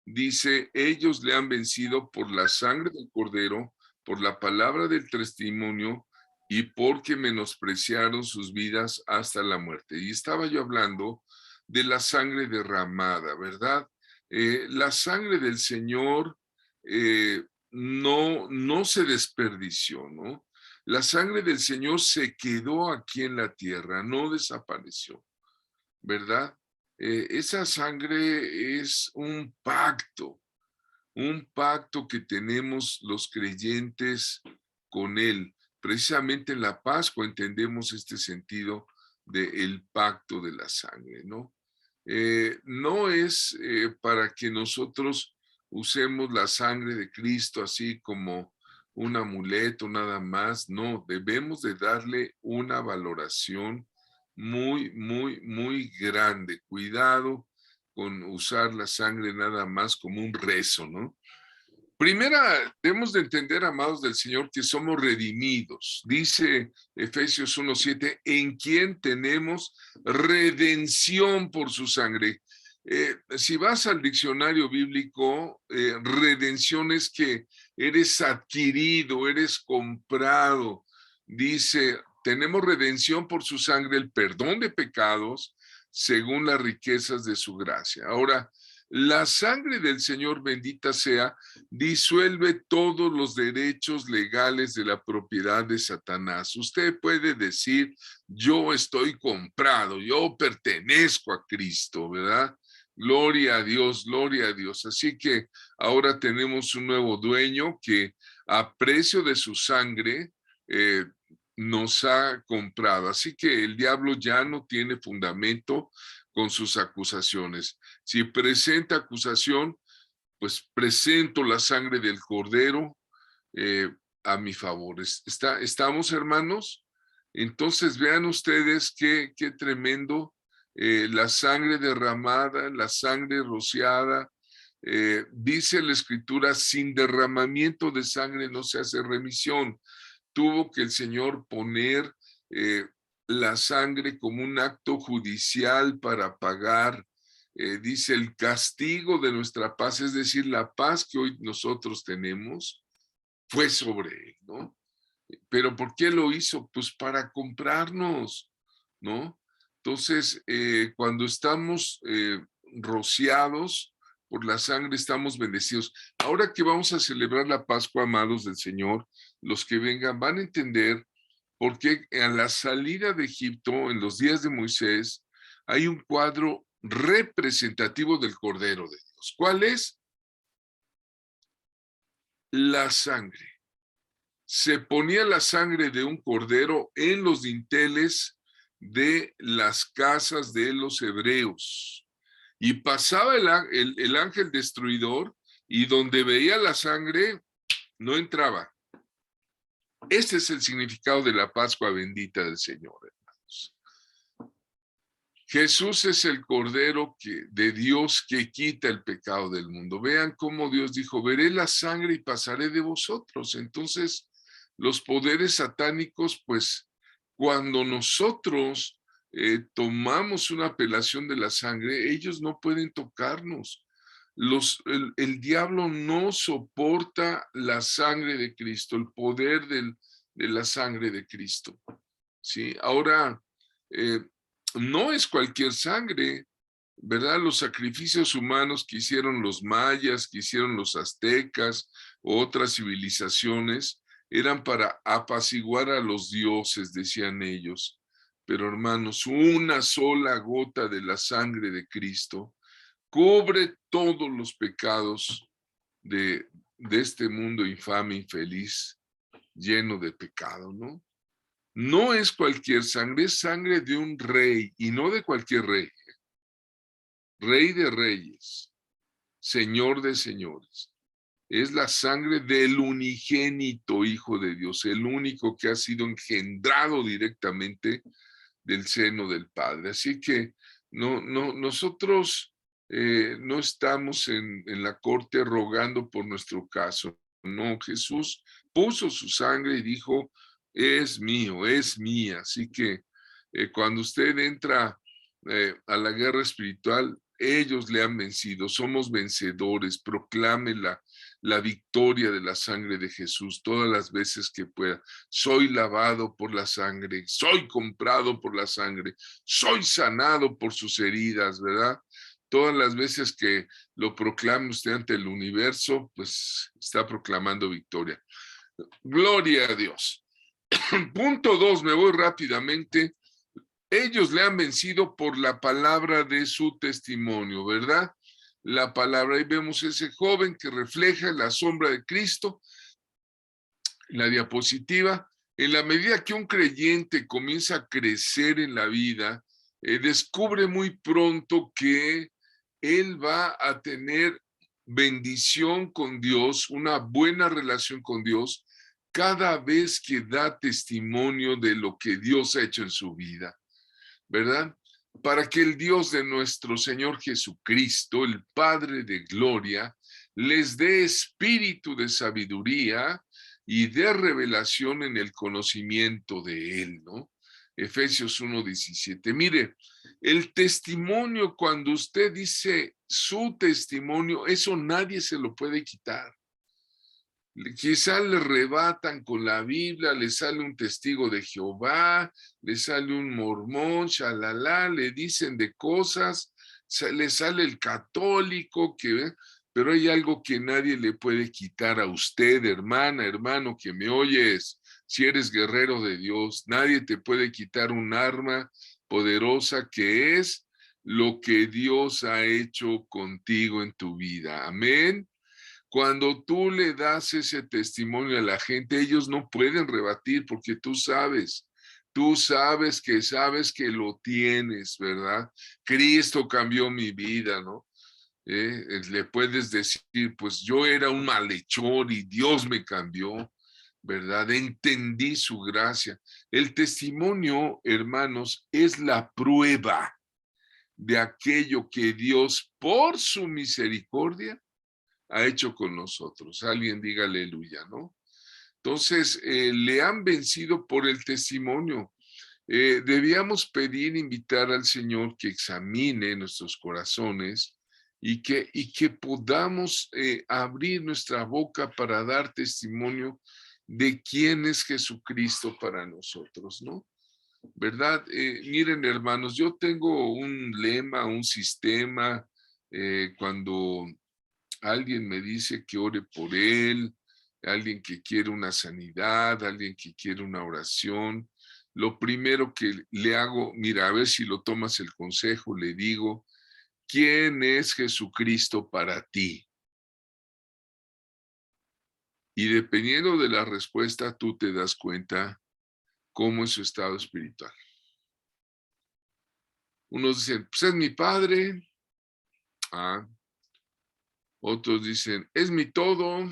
dice, ellos le han vencido por la sangre del Cordero, por la palabra del testimonio y porque menospreciaron sus vidas hasta la muerte. Y estaba yo hablando de la sangre derramada, ¿verdad? La sangre del Señor no se desperdició, ¿no? La sangre del Señor se quedó aquí en la tierra, no desapareció, ¿verdad? Esa sangre es un pacto que tenemos los creyentes con Él. Precisamente en la Pascua entendemos este sentido del pacto de la sangre, ¿no? No es para que nosotros usemos la sangre de Cristo así como un amuleto nada más, no, debemos de darle una valoración muy grande. Cuidado con usar la sangre nada más como un rezo, ¿no? Primera, debemos de entender, amados del Señor, que somos redimidos. Dice Efesios 1:7, en quien tenemos redención por su sangre. Si vas al diccionario bíblico, redención es que eres adquirido, eres comprado. Dice, tenemos redención por su sangre, el perdón de pecados, según las riquezas de su gracia. Ahora, la sangre del Señor, bendita sea, disuelve todos los derechos legales de la propiedad de Satanás. Usted puede decir, yo estoy comprado, yo pertenezco a Cristo, ¿verdad? Gloria a Dios, gloria a Dios. Así que ahora tenemos un nuevo dueño que a precio de su sangre nos ha comprado. Así que el diablo ya no tiene fundamento con sus acusaciones. Si presenta acusación, pues presento la sangre del Cordero a mi favor. ¿Estamos, hermanos? Entonces vean ustedes qué tremendo, la sangre derramada, la sangre rociada. Dice la Escritura, sin derramamiento de sangre no se hace remisión. Tuvo que el Señor poner la sangre como un acto judicial para pagar, dice, el castigo de nuestra paz, es decir, la paz que hoy nosotros tenemos, fue sobre él, ¿no? Pero ¿por qué lo hizo? Pues para comprarnos, ¿no? Entonces, cuando estamos rociados por la sangre, estamos bendecidos. Ahora que vamos a celebrar la Pascua, amados del Señor, los que vengan van a entender por qué a la salida de Egipto, en los días de Moisés, hay un cuadro representativo del Cordero de Dios. ¿Cuál es? La sangre. Se ponía la sangre de un cordero en los dinteles de las casas de los hebreos. Y pasaba el ángel destruidor y donde veía la sangre, no entraba. Este es el significado de la Pascua bendita del Señor, hermanos. Jesús es el Cordero de Dios que quita el pecado del mundo. Vean cómo Dios dijo, veré la sangre y pasaré de vosotros. Entonces, los poderes satánicos, pues, cuando nosotros tomamos una apelación de la sangre, ellos no pueden tocarnos. El diablo no soporta la sangre de Cristo, el poder de la sangre de Cristo. ¿Sí? Ahora, no es cualquier sangre, ¿verdad? Los sacrificios humanos que hicieron los mayas, que hicieron los aztecas, otras civilizaciones, eran para apaciguar a los dioses, decían ellos. Pero hermanos, una sola gota de la sangre de Cristo cubre todos los pecados de este mundo infame, infeliz, lleno de pecado, ¿no? No es cualquier sangre, es sangre de un rey, y no de cualquier rey. Rey de reyes, Señor de señores. Es la sangre del unigénito Hijo de Dios, el único que ha sido engendrado directamente del seno del Padre. Así que nosotros no estamos en la corte rogando por nuestro caso. No, Jesús puso su sangre y dijo, es mío, es mía. Así que cuando usted entra a la guerra espiritual, ellos le han vencido, somos vencedores, proclámela. la victoria de la sangre de Jesús todas las veces que pueda. Soy lavado por la sangre, soy comprado por la sangre, soy sanado por sus heridas, ¿verdad? Todas las veces que lo proclame usted ante el universo, pues está proclamando victoria. Gloria a Dios. Punto 2, me voy rápidamente. Ellos le han vencido por la palabra de su testimonio, ¿verdad? La palabra, ahí vemos ese joven que refleja la sombra de Cristo. La diapositiva, en la medida que un creyente comienza a crecer en la vida, descubre muy pronto que él va a tener bendición con Dios, una buena relación con Dios, cada vez que da testimonio de lo que Dios ha hecho en su vida, ¿verdad? Para que el Dios de nuestro Señor Jesucristo, el Padre de gloria, les dé espíritu de sabiduría y de revelación en el conocimiento de Él, ¿no? Efesios 1:17. Mire, el testimonio, cuando usted dice su testimonio, eso nadie se lo puede quitar. Quizá le rebatan con la Biblia, le sale un testigo de Jehová, le sale un mormón, shalala, le dicen de cosas, le sale el católico, pero hay algo que nadie le puede quitar a usted, hermana, hermano, que me oyes. Si eres guerrero de Dios, nadie te puede quitar un arma poderosa que es lo que Dios ha hecho contigo en tu vida. Amén. Cuando tú le das ese testimonio a la gente, ellos no pueden rebatir porque tú sabes que lo tienes, ¿verdad? Cristo cambió mi vida, ¿no? Le puedes decir, pues yo era un malhechor y Dios me cambió, ¿verdad? Entendí su gracia. El testimonio, hermanos, es la prueba de aquello que Dios, por su misericordia, ha hecho con nosotros. Alguien diga aleluya, ¿no? Entonces, le han vencido por el testimonio. Debíamos pedir, invitar al Señor que examine nuestros corazones y que podamos abrir nuestra boca para dar testimonio de quién es Jesucristo para nosotros, ¿no? ¿Verdad? Miren, hermanos, yo tengo un lema, un sistema, cuando alguien me dice que ore por él, alguien que quiere una sanidad, alguien que quiere una oración. Lo primero que le hago, mira, a ver si lo tomas el consejo, le digo, ¿quién es Jesucristo para ti? Y dependiendo de la respuesta, tú te das cuenta cómo es su estado espiritual. Unos dicen, pues es mi padre. Otros dicen, es mi todo.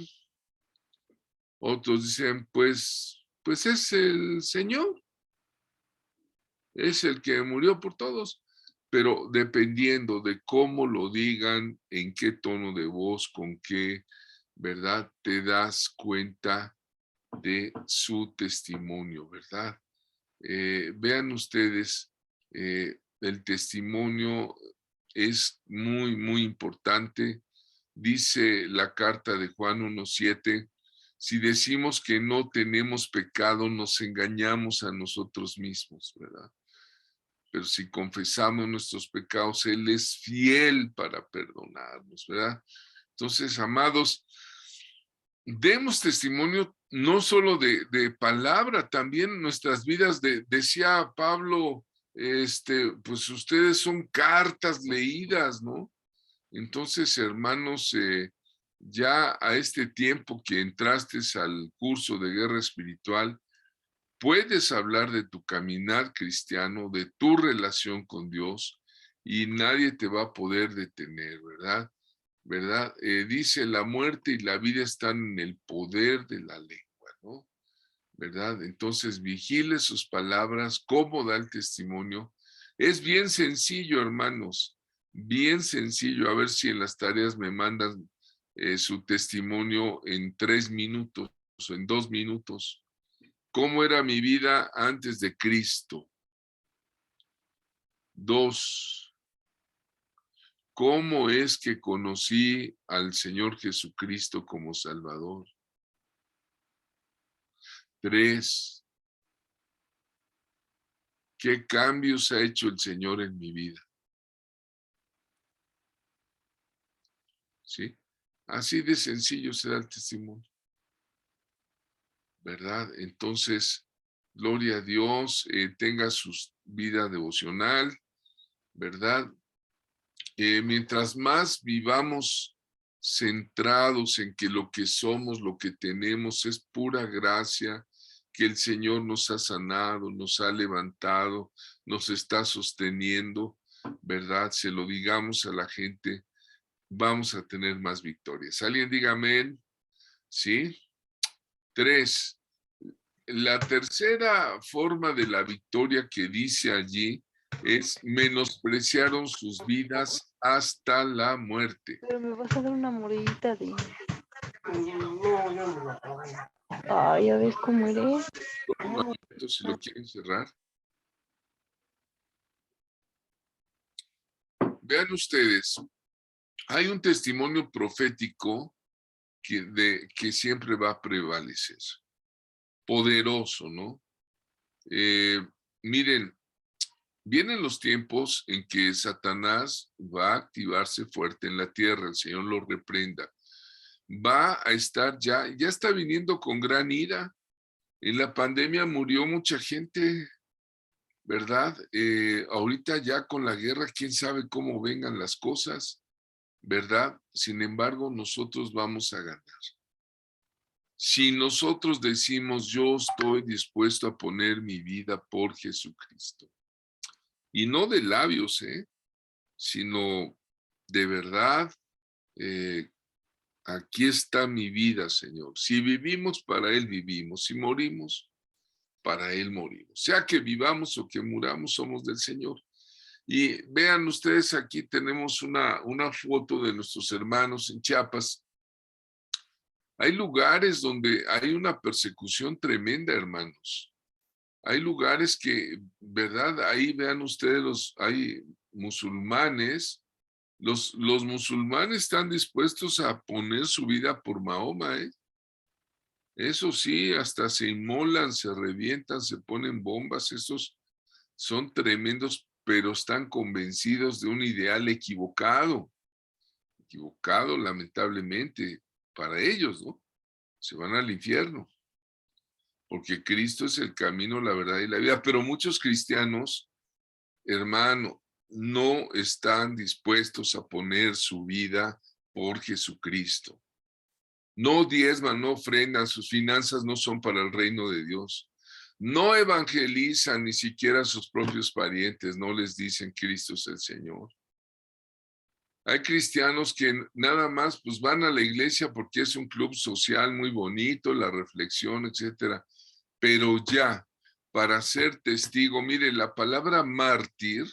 Otros dicen, pues es el Señor, es el que murió por todos. Pero dependiendo de cómo lo digan, en qué tono de voz, con qué, ¿verdad? Te das cuenta de su testimonio, ¿verdad? Vean ustedes, el testimonio es muy, muy importante. Dice la carta de Juan 1:7, si decimos que no tenemos pecado, nos engañamos a nosotros mismos, ¿verdad? Pero si confesamos nuestros pecados, Él es fiel para perdonarnos, ¿verdad? Entonces, amados, demos testimonio no solo de palabra, también nuestras vidas, decía Pablo, pues ustedes son cartas leídas, ¿no? Entonces, hermanos, ya a este tiempo que entraste al curso de guerra espiritual, puedes hablar de tu caminar cristiano, de tu relación con Dios, y nadie te va a poder detener, ¿verdad? ¿Verdad? Dice, la muerte y la vida están en el poder de la lengua, ¿no? ¿Verdad? Entonces, vigile sus palabras, cómo da el testimonio. Es bien sencillo, hermanos, bien sencillo. A ver si en las tareas me mandan su testimonio en 3 minutos o en 2 minutos. ¿Cómo era mi vida antes de Cristo? 2. ¿Cómo es que conocí al Señor Jesucristo como Salvador? 3, ¿qué cambios ha hecho el Señor en mi vida? ¿Sí? Así de sencillo será el testimonio, ¿verdad? Entonces, gloria a Dios, tenga su vida devocional, ¿verdad? Mientras más vivamos centrados en que lo que somos, lo que tenemos es pura gracia, que el Señor nos ha sanado, nos ha levantado, nos está sosteniendo, ¿verdad? Se lo digamos a la gente, vamos a tener más victorias. ¿Alguien diga amén? ¿Sí? 3. La tercera forma de la victoria que dice allí es menospreciaron sus vidas hasta la muerte. Pero me vas a dar una mordidita de... Ay, ya ves cómo eres. Si lo quieren cerrar. Vean ustedes, hay un testimonio profético que siempre va a prevalecer. Poderoso, ¿no? Miren, vienen los tiempos en que Satanás va a activarse fuerte en la tierra, el Señor lo reprenda. Va a estar ya está viniendo con gran ira. En la pandemia murió mucha gente, ¿verdad? Ahorita ya con la guerra, quién sabe cómo vengan las cosas, ¿verdad? Sin embargo, nosotros vamos a ganar. Si nosotros decimos, yo estoy dispuesto a poner mi vida por Jesucristo, y no de labios, sino de verdad, aquí está mi vida, Señor. Si vivimos, para Él vivimos. Si morimos, para Él morimos. Sea que vivamos o que muramos, somos del Señor. Y vean ustedes, aquí tenemos una foto de nuestros hermanos en Chiapas. Hay lugares donde hay una persecución tremenda, hermanos. Hay lugares que, ¿verdad? Ahí vean ustedes, hay musulmanes. Los musulmanes están dispuestos a poner su vida por Mahoma, ¿eh? Eso sí, hasta se inmolan, se revientan, se ponen bombas. Esos son tremendos, pero están convencidos de un ideal equivocado lamentablemente para ellos, ¿no? Se van al infierno, porque Cristo es el camino, la verdad y la vida. Pero muchos cristianos, hermano, no están dispuestos a poner su vida por Jesucristo. No diezman, no ofrendan, sus finanzas no son para el reino de Dios. No evangelizan ni siquiera a sus propios parientes, no les dicen Cristo es el Señor. Hay cristianos que nada más pues van a la iglesia porque es un club social muy bonito, la reflexión, etcétera. Pero ya, para ser testigo, mire, la palabra mártir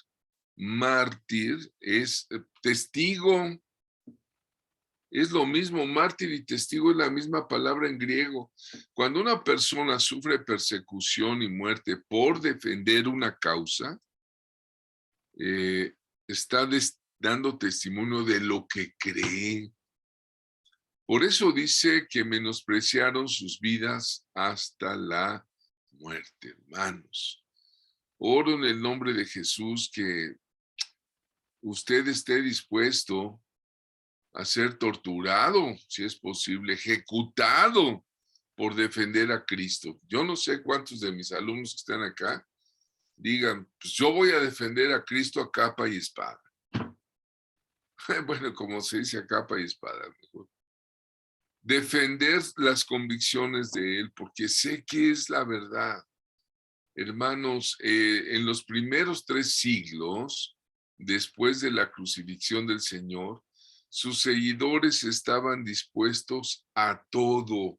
es testigo. Es lo mismo, mártir y testigo es la misma palabra en griego. Cuando una persona sufre persecución y muerte por defender una causa, está dando testimonio de lo que cree. Por eso dice que menospreciaron sus vidas hasta la muerte, hermanos. Oro en el nombre de Jesús que usted esté dispuesto a ser torturado, si es posible, ejecutado por defender a Cristo. Yo no sé cuántos de mis alumnos que están acá digan, pues yo voy a defender a Cristo a capa y espada. Bueno, como se dice a capa y espada, mejor. Defender las convicciones de Él, porque sé que es la verdad. Hermanos, en los primeros 3 siglos, después de la crucifixión del Señor, sus seguidores estaban dispuestos a todo,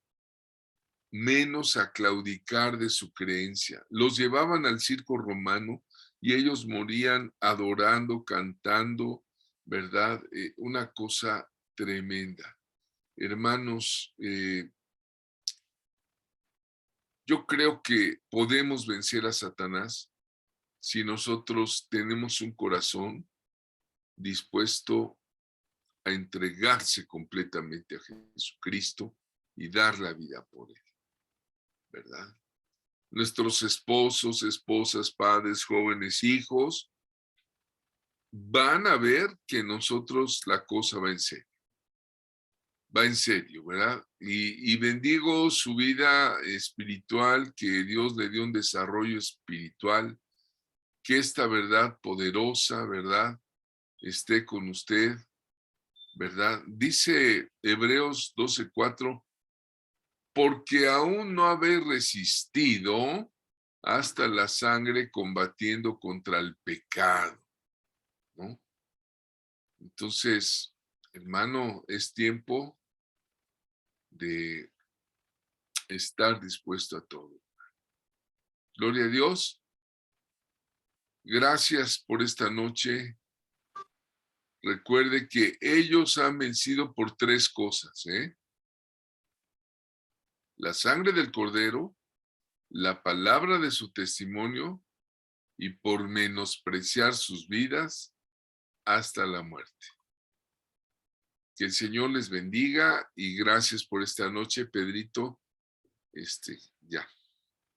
menos a claudicar de su creencia. Los llevaban al circo romano y ellos morían adorando, cantando, ¿verdad? Una cosa tremenda. Hermanos, yo creo que podemos vencer a Satanás si nosotros tenemos un corazón dispuesto a entregarse completamente a Jesucristo y dar la vida por Él, ¿verdad? Nuestros esposos, esposas, padres, jóvenes, hijos, van a ver que nosotros la cosa va en serio. Va en serio, ¿verdad? Y bendigo su vida espiritual, que Dios le dio un desarrollo espiritual, que esta verdad poderosa, ¿verdad?, esté con usted, ¿verdad? Dice Hebreos 12:4, porque aún no habéis resistido hasta la sangre combatiendo contra el pecado, ¿no? Entonces, hermano, es tiempo de estar dispuesto a todo. Gloria a Dios. Gracias por esta noche. Recuerde que ellos han vencido por 3 cosas, ¿eh? La sangre del Cordero, la palabra de su testimonio y por menospreciar sus vidas hasta la muerte. Que el Señor les bendiga y gracias por esta noche, Pedrito. Ya.